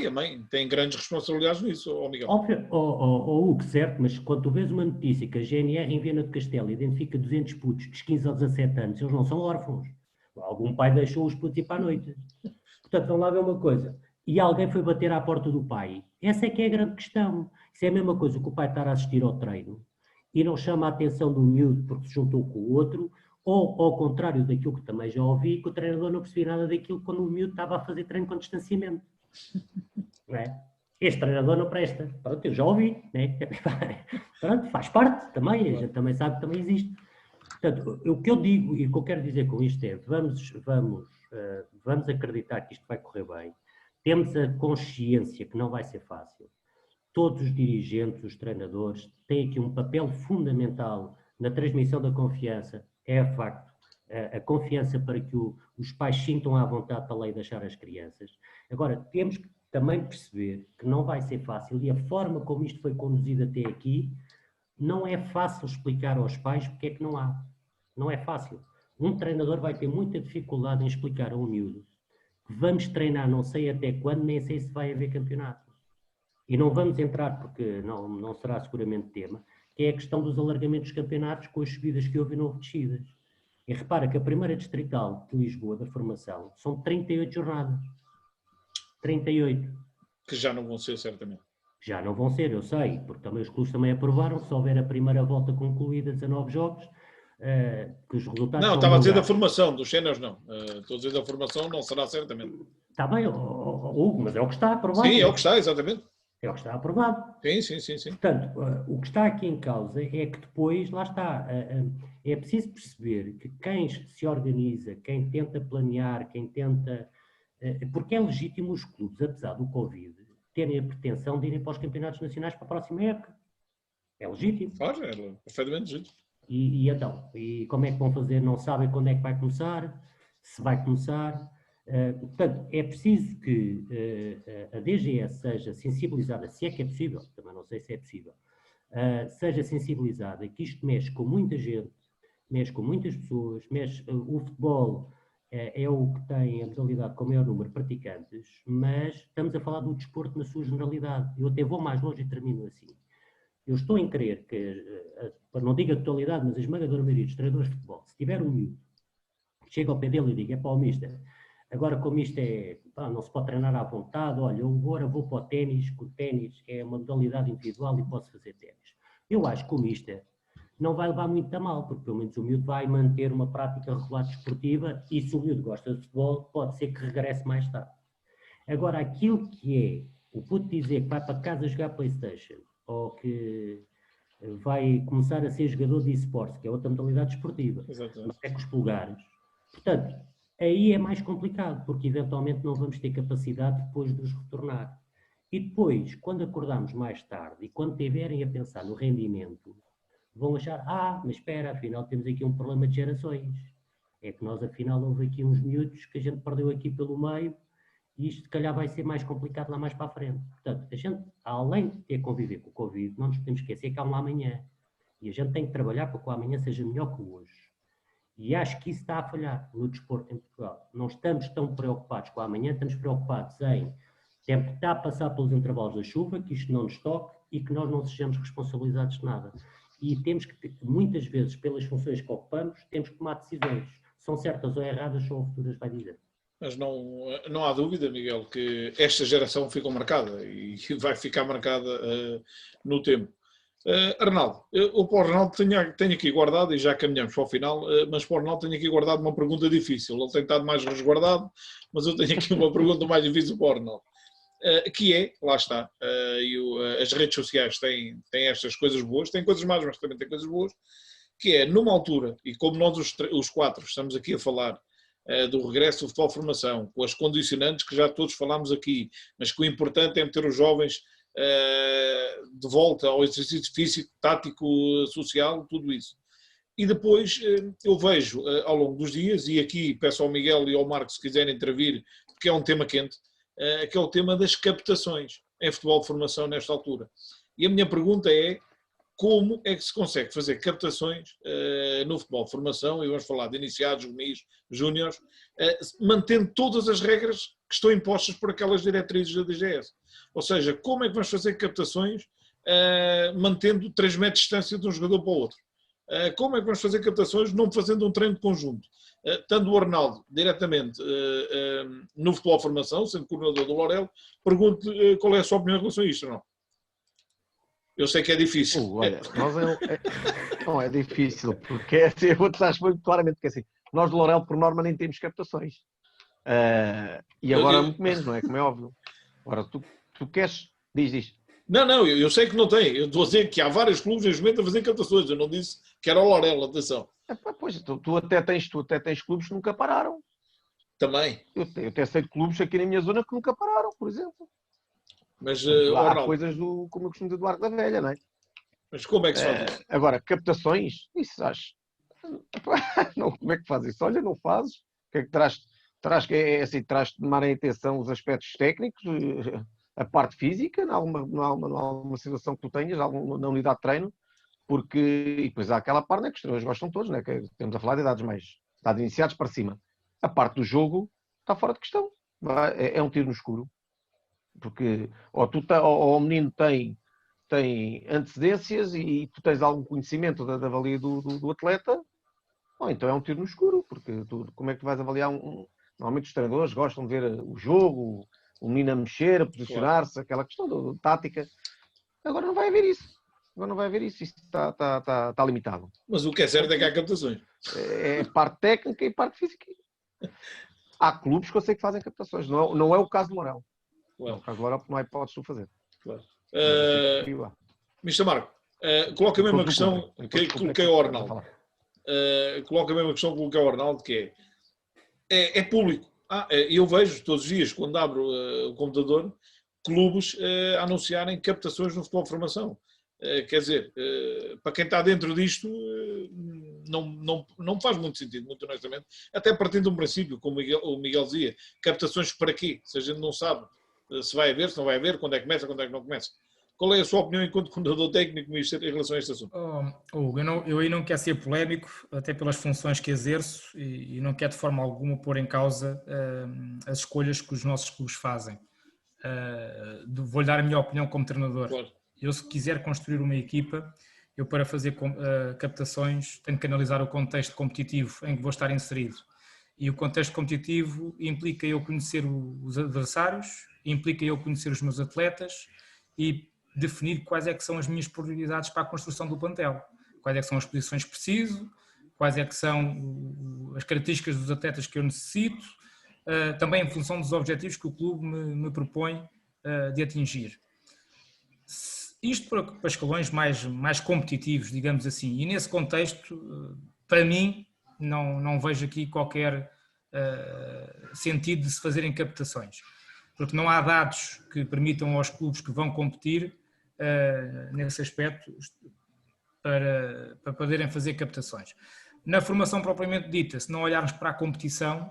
e a mãe têm grandes responsabilidades nisso, Miguel. Óbvio, Hugo, certo, mas quando tu vês uma notícia que a GNR em Viana do Castelo identifica 200 putos de 15 a 17 anos, eles não são órfãos. Algum pai deixou os putos ir para a noite. Portanto, vamos lá ver uma coisa. E alguém foi bater à porta do pai. Essa é que é a grande questão. Isso é a mesma coisa que o pai estar a assistir ao treino e não chama a atenção do miúdo porque se juntou com o outro, ou ao contrário daquilo que também já ouvi, que o treinador não percebia nada daquilo quando o miúdo estava a fazer treino com distanciamento. Não é? Este treinador não presta. Pronto, eu já ouvi. Né? Pronto, faz parte também, a gente também sabe que também existe. Portanto, o que eu digo e o que eu quero dizer com isto é, vamos acreditar que isto vai correr bem. Temos a consciência que não vai ser fácil. todos os dirigentes, os treinadores, têm aqui um papel fundamental na transmissão da confiança, é a facto. A confiança para que os pais sintam à vontade para lá e deixar as crianças. Agora, temos que também perceber que não vai ser fácil e a forma como isto foi conduzido até aqui não é fácil explicar aos pais porque é que não há. Não é fácil. Um treinador vai ter muita dificuldade em explicar a um miúdo que vamos treinar não sei até quando, nem sei se vai haver campeonato. E não vamos entrar, porque não será seguramente tema, que é a questão dos alargamentos dos campeonatos com as subidas que houve e não houve descidas. E repara que a primeira distrital de Lisboa, da formação, são 38 jornadas. 38. Que já não vão ser, certamente. Já não vão ser, eu sei, porque também os clubes também aprovaram, se houver a primeira volta concluída, 19 jogos, que os resultados Não, são estava a dizer da divulgados. formação, dos séniores não. Estou a dizer da formação, não será certamente. Está bem, Hugo, mas é o que está aprovado. Sim, é o que está, exatamente. É o que está aprovado. Sim. Portanto, o que está aqui em causa é que depois, lá está, é preciso perceber que quem se organiza, quem tenta planear, quem tenta... Porque é legítimo os clubes, apesar do Covid, terem a pretensão de irem para os campeonatos nacionais para a próxima época. É legítimo. Claro, é perfeitamente legítimo. Então, como é que vão fazer? Não sabem quando é que vai começar, se vai começar. Portanto, é preciso que a DGS seja sensibilizada, se é que é possível, também não sei se é possível, seja sensibilizada, que isto mexe com muita gente, mexe com muitas pessoas, o futebol é o que tem a modalidade com o maior número de praticantes, mas estamos a falar do desporto na sua generalidade. Eu até vou mais longe e termino assim. Eu estou em crer que, não digo a totalidade, mas a esmagadora maioria dos treinadores de futebol, se tiver um miúdo que chega ao pé dele e diga, é para o mister, agora como isto não se pode treinar à vontade, olha, eu agora vou para o ténis, que o ténis é uma modalidade individual e posso fazer ténis. Eu acho que o mister não vai levar muito a mal, porque pelo menos o miúdo vai manter uma prática regular desportiva e se o miúdo gosta de futebol, pode ser que regresse mais tarde. Agora, aquilo que o puto dizer que vai para casa jogar PlayStation ou que vai começar a ser jogador de esportes, que é outra modalidade desportiva, Exatamente. mas é com os polegares. Portanto, aí é mais complicado, porque eventualmente não vamos ter capacidade depois de os retornar. E depois, quando acordarmos mais tarde e quando estiverem a pensar no rendimento, vão achar, mas espera, afinal temos aqui um problema de gerações. É que nós, afinal, houve aqui uns miúdos que a gente perdeu aqui pelo meio e isto, se calhar, vai ser mais complicado lá mais para a frente. Portanto, a gente, além de ter que conviver com o Covid, não nos podemos esquecer que há um amanhã. E a gente tem que trabalhar para que o amanhã seja melhor que o hoje. E acho que isso está a falhar no desporto em Portugal. Não estamos tão preocupados com o amanhã, estamos preocupados em tentar passar pelos intervalos da chuva, que isto não nos toque e que nós não sejamos responsabilizados de nada. E temos que, muitas vezes, pelas funções que ocupamos, temos que tomar decisões. São certas ou erradas, só o futuro as vai dizer. Mas não há dúvida, Miguel, que esta geração ficou marcada e vai ficar marcada no tempo. Arnaldo, eu para o Arnaldo tenho aqui guardado, e já caminhamos para o final, mas para o Arnaldo tenho aqui guardado uma pergunta difícil. Ele tem estado mais resguardado, mas eu tenho aqui uma pergunta mais difícil para o Arnaldo. Que é, lá está, as redes sociais têm estas coisas boas, têm coisas más, mas também têm coisas boas, que é, numa altura, e como nós os quatro estamos aqui a falar do regresso do futebol formação, com as condicionantes que já todos falámos aqui, mas que o importante é meter os jovens de volta ao exercício físico, tático, social, tudo isso. E depois eu vejo ao longo dos dias, e aqui peço ao Miguel e ao Marco se quiserem intervir, porque é um tema quente, que é o tema das captações em futebol de formação nesta altura. E a minha pergunta é, como é que se consegue fazer captações no futebol de formação, e vamos falar de iniciados, juvenis, júniores, mantendo todas as regras que estão impostas por aquelas diretrizes da DGS. Ou seja, como é que vamos fazer captações mantendo 3 metros de distância de um jogador para o outro? Como é que vamos fazer captações não fazendo um treino de conjunto? Tanto o Arnaldo, diretamente no futebol de formação, sendo coordenador do Loureiro, pergunto-lhe qual é a sua opinião em relação a isto, não? Eu sei que é difícil. Olha, não é difícil, porque eu vou-te dar muito claramente, porque assim, nós de Loureiro, por norma, nem temos captações. E agora muito menos, não é? Como é óbvio. Agora, tu queres... Diz. Não, eu sei que não tem. Eu estou a dizer que há vários clubes neste momento a fazer captações. Eu não disse que era o Loureiro, atenção. Pois, tu até tens clubes que nunca pararam. Também. Eu até sei de clubes aqui na minha zona que nunca pararam, por exemplo. Mas, Há Arnaldo, coisas como eu costumo dizer, do arco da velha, não é? mas como é que se faz isso? Agora, captações, isso acho. Não, como é que faz isso? Olha, não fazes. O que é que terás que é assim, terás de tomar em atenção os aspectos técnicos, a parte física, em alguma situação que tu tenhas, na unidade de treino, porque e depois há aquela parte, né, que os treinadores gostam todos, né, que temos a falar de idades iniciados para cima. A parte do jogo está fora de questão. É um tiro no escuro. Porque ou o menino tem antecedências e tu tens algum conhecimento da avalia do atleta, ou então é um tiro no escuro, porque como é que tu vais avaliar Normalmente os treinadores gostam de ver o jogo, o menino a mexer, a posicionar-se, aquela questão de tática. Agora não vai haver isso. Isso está limitado. Mas o que é certo é que há captações. É parte técnica e parte física. Há clubes que eu sei que fazem captações. Não é o caso do Mourão. Claro. Não é o caso do Mourão porque não há hipótese de o fazer. Claro. Mr. Marco, coloca a mesma questão que coloquei ao Arnaldo. Coloca a mesma questão que coloquei ao Arnaldo, que é público. Eu vejo todos os dias, quando abro o computador, clubes a anunciarem captações no futebol de formação. Quer dizer, para quem está dentro disto, não faz muito sentido, muito honestamente. Até partindo de um princípio, como o Miguel dizia, captações para quê? Se a gente não sabe se vai haver, se não vai haver, quando é que começa, quando é que não começa. Qual é a sua opinião enquanto coordenador técnico em relação a este assunto? Hugo, eu aí não quero ser polémico, até pelas funções que exerço, e não quero de forma alguma pôr em causa as escolhas que os nossos clubes fazem. Vou-lhe dar a minha opinião como treinador. Claro. Eu, se quiser construir uma equipa, eu para fazer captações tenho que analisar o contexto competitivo em que vou estar inserido. E o contexto competitivo implica eu conhecer os adversários, implica eu conhecer os meus atletas e definir quais é que são as minhas prioridades para a construção do plantel. Quais é que são as posições que preciso, quais é que são as características dos atletas que eu necessito, também em função dos objetivos que o clube me propõe de atingir. Isto para escalões mais competitivos, digamos assim, e nesse contexto, para mim, não vejo aqui qualquer sentido de se fazerem captações, porque não há dados que permitam aos clubes que vão competir nesse aspecto para poderem fazer captações. Na formação propriamente dita, se não olharmos para a competição,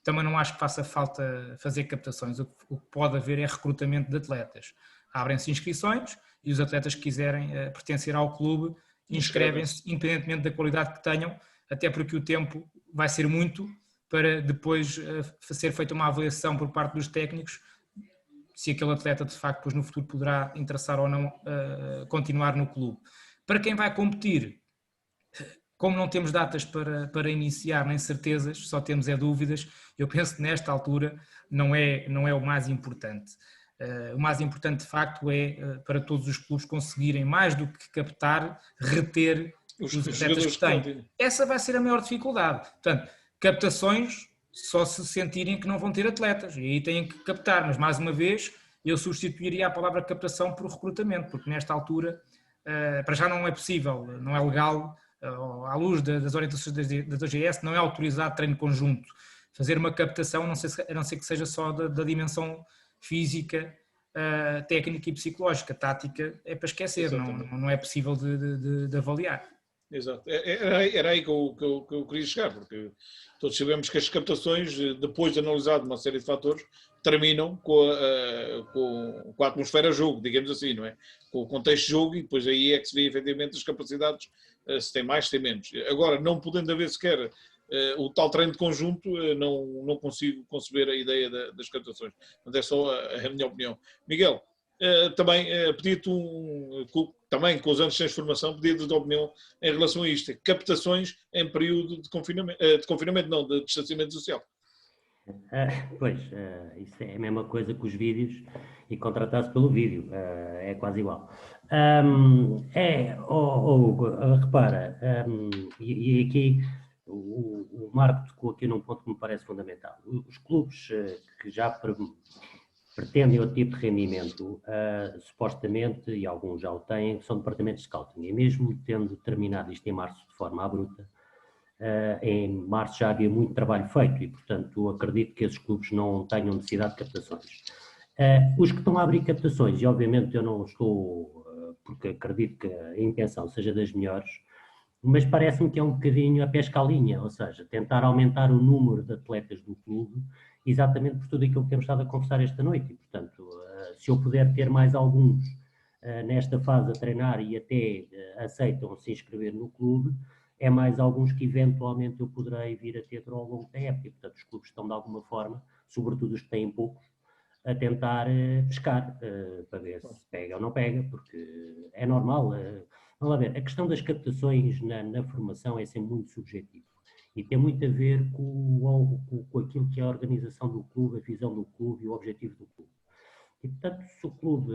também não acho que faça falta fazer captações. O que pode haver é recrutamento de atletas. Abrem-se inscrições e os atletas que quiserem pertencer ao clube inscrevem-se, independentemente da qualidade que tenham, até porque o tempo vai ser muito para depois ser feita uma avaliação por parte dos técnicos se aquele atleta de facto depois no futuro poderá interessar ou não continuar no clube. Para quem vai competir, como não temos datas para iniciar nem certezas, só temos dúvidas, eu penso que nesta altura não é o mais importante. O mais importante de facto é para todos os clubes conseguirem mais do que captar, reter os atletas que têm. Essa vai ser a maior dificuldade. Portanto, captações só se sentirem que não vão ter atletas e aí têm que captar, mas mais uma vez eu substituiria a palavra captação por recrutamento, porque nesta altura para já não é possível, não é legal, à luz das orientações da OGS, não é autorizado treino conjunto. Fazer uma captação, a não ser que seja só da dimensão física, técnica e psicológica. Tática é para esquecer, não é possível de avaliar. Exato. Era aí que eu queria chegar, porque todos sabemos que as captações, depois de analisado uma série de fatores, terminam com a atmosfera jogo, digamos assim, não é? Com o contexto de jogo, e depois aí é que se vê efetivamente as capacidades, se tem mais, se tem menos. Agora, não podendo haver sequer o tal treino de conjunto, não consigo conceber a ideia das captações. Mas é só a minha opinião. Miguel, também pedia-te também com os anos de transformação, pedia-te a tua opinião em relação a isto. Captações em período de confinamento, não, de distanciamento social. Isso é a mesma coisa que os vídeos e contratar-se pelo vídeo, é quase igual. Repara, e aqui o Marco tocou aqui num ponto que me parece fundamental. Os clubes que já pretendem outro tipo de rendimento, supostamente, e alguns já o têm, são departamentos de scouting, e mesmo tendo terminado isto em março de forma abrupta, em março já havia muito trabalho feito e, portanto, acredito que esses clubes não tenham necessidade de captações. Os que estão a abrir captações, e obviamente eu não estou, porque acredito que a intenção seja das melhores, mas parece-me que é um bocadinho a pesca à linha, ou seja, tentar aumentar o número de atletas do clube, exatamente por tudo aquilo que temos estado a conversar esta noite. E, portanto, se eu puder ter mais alguns nesta fase a treinar e até aceitam se inscrever no clube, é mais alguns que eventualmente eu poderei vir a ter ao longo da época. E, portanto, os clubes estão de alguma forma, sobretudo os que têm poucos, a tentar pescar, para ver se pega ou não pega, porque é normal. Vamos lá ver, a questão das captações na formação é sempre muito subjetivo e tem muito a ver com aquilo que é a organização do clube, a visão do clube e o objetivo do clube. E, portanto, se o clube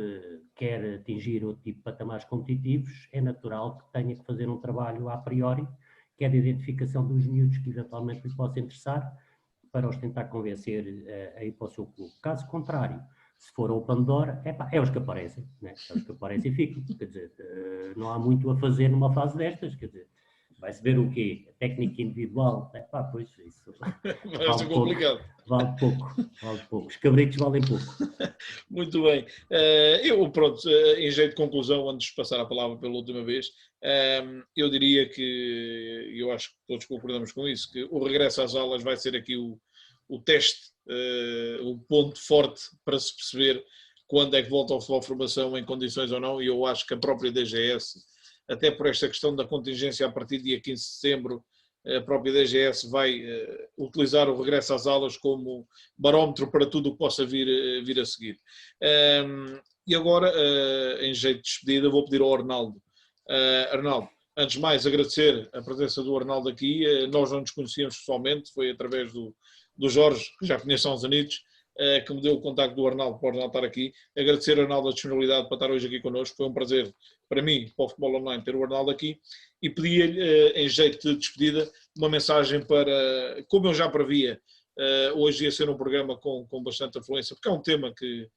quer atingir outro tipo de patamares competitivos, é natural que tenha que fazer um trabalho a priori, que é de identificação dos miúdos que eventualmente lhe possa interessar, para os tentar convencer a ir para o seu clube. Caso contrário, se for open door, é os que aparecem, né? É os que aparecem e ficam. Quer dizer, não há muito a fazer numa fase destas, quer dizer, vai-se ver o quê? A técnica individual, pois isso Vai ser complicado. Vale pouco. Os cabritos valem pouco. Muito bem. Eu, pronto, em jeito de conclusão, antes de passar a palavra pela última vez, eu diria que, eu acho que todos concordamos com isso, que o regresso às aulas vai ser aqui o teste, o ponto forte para se perceber quando é que volta ao futebol de formação em condições ou não, e eu acho que a própria DGS, até por esta questão da contingência a partir do dia 15 de setembro, a própria DGS vai utilizar o regresso às aulas como barómetro para tudo o que possa vir a seguir. E agora, em jeito de despedida, vou pedir ao Arnaldo. Arnaldo, antes de mais agradecer a presença do Arnaldo aqui. Nós não nos conhecíamos pessoalmente, foi através do Jorge, que já conheço há uns anitos, que me deu o contacto do Arnaldo para o Arnaldo estar aqui. Agradecer ao Arnaldo a disponibilidade para estar hoje aqui connosco. Foi um prazer para mim, para o Futebol Online, ter o Arnaldo aqui. E pedi-lhe, em jeito de despedida, uma mensagem para, como eu já previa, hoje ia ser um programa com bastante afluência, porque é um tema que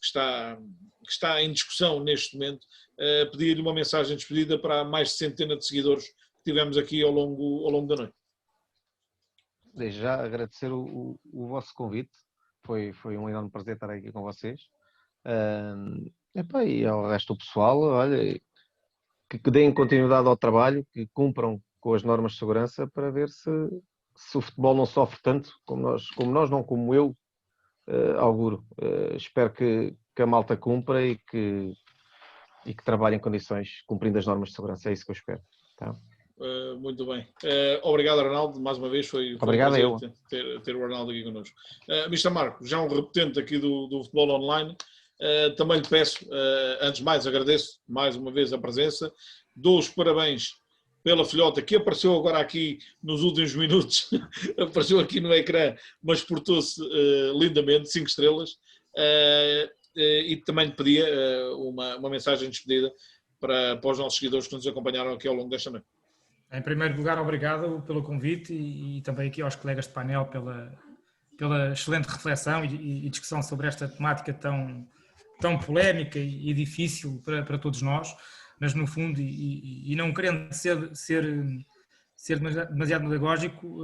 está em discussão neste momento. Pedi-lhe uma mensagem de despedida para mais de centena de seguidores que tivemos aqui ao longo da noite. Desde já agradecer o vosso convite. Foi um enorme prazer estar aqui com vocês. E ao resto do pessoal, olha, que deem continuidade ao trabalho, que cumpram com as normas de segurança para ver se o futebol não sofre tanto como eu auguro. Espero que a malta cumpra e que trabalhe em condições, cumprindo as normas de segurança. É isso que eu espero. Tá? Muito bem. Obrigado, Arnaldo. Mais uma vez foi obrigado um prazer ter o Arnaldo aqui connosco. Mr. Marco, já um repetente aqui do Futebol Online. Também lhe peço, antes de mais, agradeço mais uma vez a presença. Dou os parabéns pela filhota que apareceu agora aqui nos últimos minutos. Apareceu aqui no ecrã, mas portou-se lindamente, 5 estrelas. E também lhe pedia uma mensagem de despedida para os nossos seguidores que nos acompanharam aqui ao longo desta noite. Em primeiro lugar, obrigado pelo convite e também aqui aos colegas de painel pela excelente reflexão e discussão sobre esta temática tão polémica e difícil para todos nós, mas no fundo, e não querendo ser demasiado pedagógico,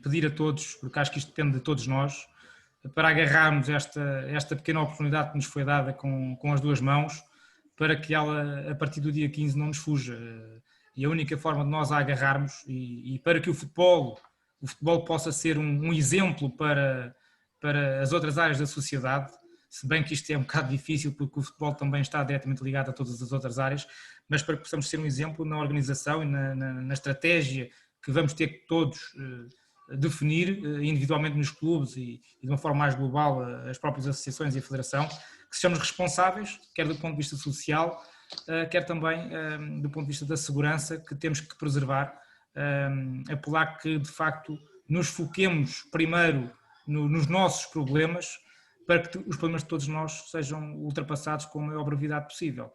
pedir a todos, porque acho que isto depende de todos nós, para agarrarmos esta pequena oportunidade que nos foi dada com as duas mãos, para que ela, a partir do dia 15, não nos fuja. E a única forma de nós a agarrarmos, e para que o futebol possa ser um exemplo para as outras áreas da sociedade, se bem que isto é um bocado difícil porque o futebol também está diretamente ligado a todas as outras áreas, mas para que possamos ser um exemplo na organização e na estratégia que vamos ter que todos definir individualmente nos clubes e de uma forma mais global as próprias associações e a federação, que sejamos responsáveis, quer do ponto de vista social, quer também do ponto de vista da segurança, que temos que preservar, apelar que de facto nos foquemos primeiro nos nossos problemas, para que os problemas de todos nós sejam ultrapassados com a maior brevidade possível.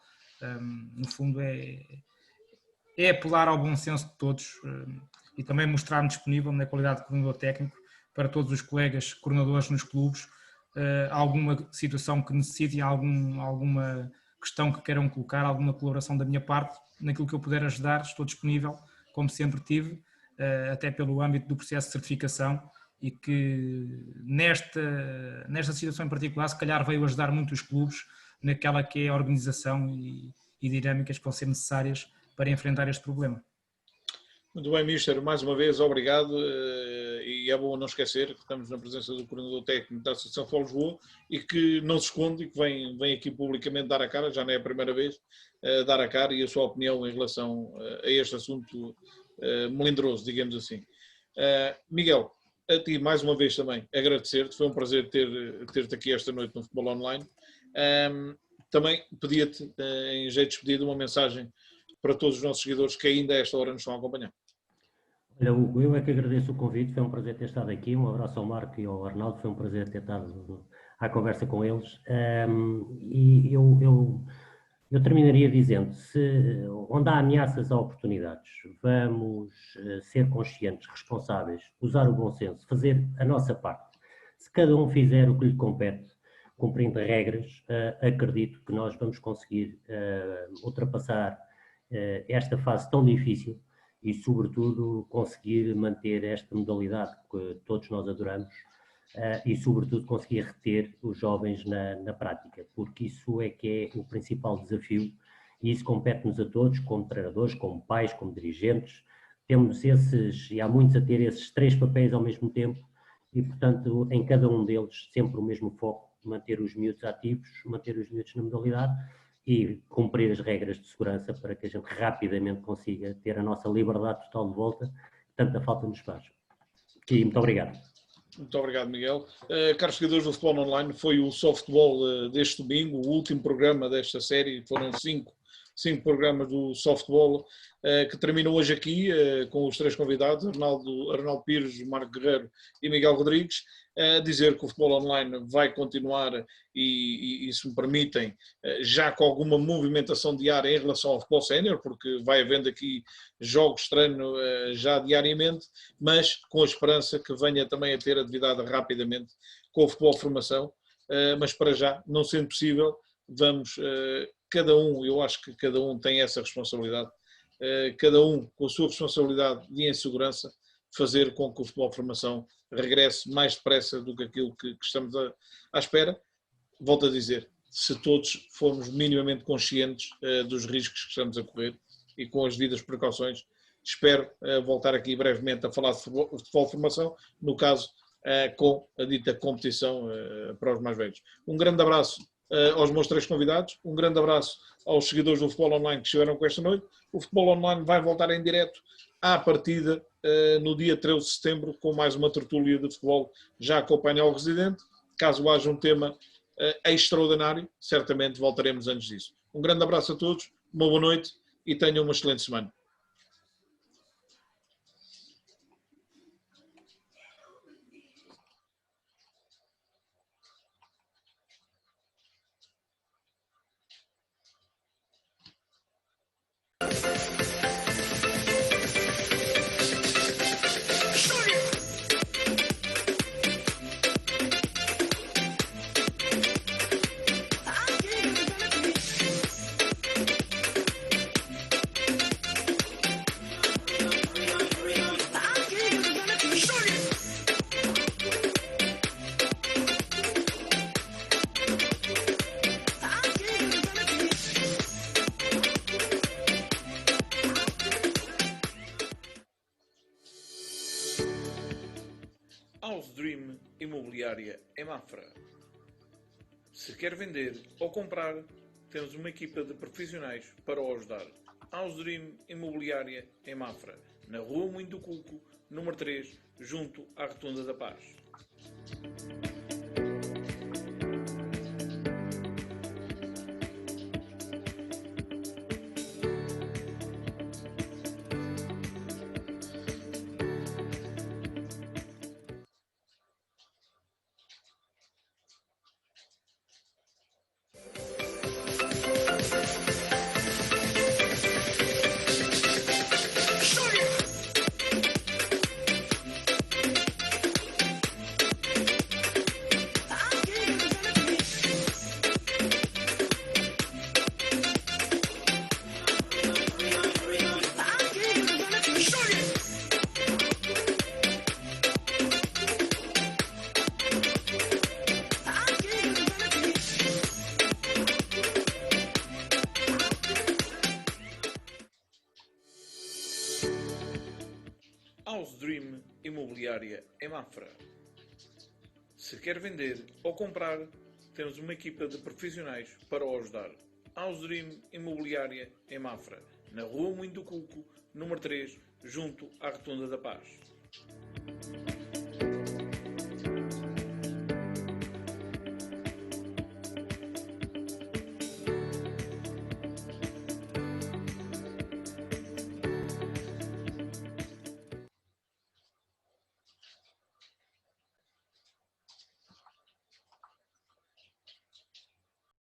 No fundo é apelar ao bom senso de todos e também mostrar-me disponível na qualidade de coordenador técnico para todos os colegas coordenadores nos clubes, alguma situação que necessitem, alguma questão que queiram colocar, alguma colaboração da minha parte, naquilo que eu puder ajudar, estou disponível, como sempre tive, até pelo âmbito do processo de certificação e que nesta situação em particular se calhar veio ajudar muito os clubes naquela que é a organização e dinâmicas que vão ser necessárias para enfrentar este problema. Muito bem, Mister, mais uma vez, obrigado, e é bom não esquecer que estamos na presença do coordenador técnico da Associação Futebol Lisboa e que não se esconde e que vem aqui publicamente dar a cara, já não é a primeira vez, dar a cara e a sua opinião em relação a este assunto melindroso, digamos assim. Miguel, a ti mais uma vez também agradecer-te, foi um prazer ter-te aqui esta noite no Futebol Online. Também pedia-te, em jeito de despedida, uma mensagem para todos os nossos seguidores que ainda a esta hora nos estão a acompanhar. Olha, Hugo, eu é que agradeço o convite, foi um prazer ter estado aqui, um abraço ao Marco e ao Arnaldo, foi um prazer ter estado à conversa com eles. E eu terminaria dizendo, onde há ameaças há oportunidades, vamos ser conscientes, responsáveis, usar o bom senso, fazer a nossa parte. Se cada um fizer o que lhe compete, cumprindo regras, acredito que nós vamos conseguir ultrapassar esta fase tão difícil e, sobretudo, conseguir manter esta modalidade que todos nós adoramos e, sobretudo, conseguir reter os jovens na prática, porque isso é que é o principal desafio e isso compete-nos a todos, como treinadores, como pais, como dirigentes. Temos e há muitos a ter esses 3 papéis ao mesmo tempo e, portanto, em cada um deles sempre o mesmo foco, manter os miúdos ativos, manter os miúdos na modalidade e cumprir as regras de segurança para que a gente rapidamente consiga ter a nossa liberdade total de volta, que tanta falta nos faz. E muito obrigado. Muito obrigado, Miguel. Caros seguidores do Futebol Online, foi o softball deste domingo, o último programa desta série, foram 5 programas do softball, que terminam hoje aqui com os 3 convidados, Arnaldo Pires, Marco Guerreiro e Miguel Rodrigues, a dizer que o Futebol Online vai continuar e se me permitem, já com alguma movimentação diária em relação ao futebol sénior, porque vai havendo aqui jogos de treino já diariamente, mas com a esperança que venha também a ter atividade rapidamente com o futebol formação, mas para já, não sendo possível, vamos, cada um, eu acho que cada um tem essa responsabilidade, cada um com a sua responsabilidade de em segurança, fazer com que o futebol de formação regresse mais depressa do que aquilo que estamos à espera. Volto a dizer, se todos formos minimamente conscientes dos riscos que estamos a correr e com as devidas precauções, espero voltar aqui brevemente a falar de futebol de formação, no caso com a dita competição para os mais velhos. Um grande abraço aos meus 3 convidados, um grande abraço aos seguidores do Futebol Online que estiveram com esta noite. O Futebol Online vai voltar em direto à partida no dia 13 de setembro com mais uma tertúlia de futebol já com o painel residente. Caso haja um tema extraordinário, certamente voltaremos antes disso. Um grande abraço a todos, uma boa noite e tenham uma excelente semana. House Dream Imobiliária em Mafra. Se quer vender ou comprar, temos uma equipa de profissionais para o ajudar. House Dream Imobiliária em Mafra, na Rua Moinho do Cuco, número 3, junto à Rotunda da Paz. Dream Imobiliária em Mafra. Se quer vender ou comprar, temos uma equipa de profissionais para o ajudar. House Dream Imobiliária em Mafra, na Rua Moinho do Cuco, número 3, junto à Rotunda da Paz.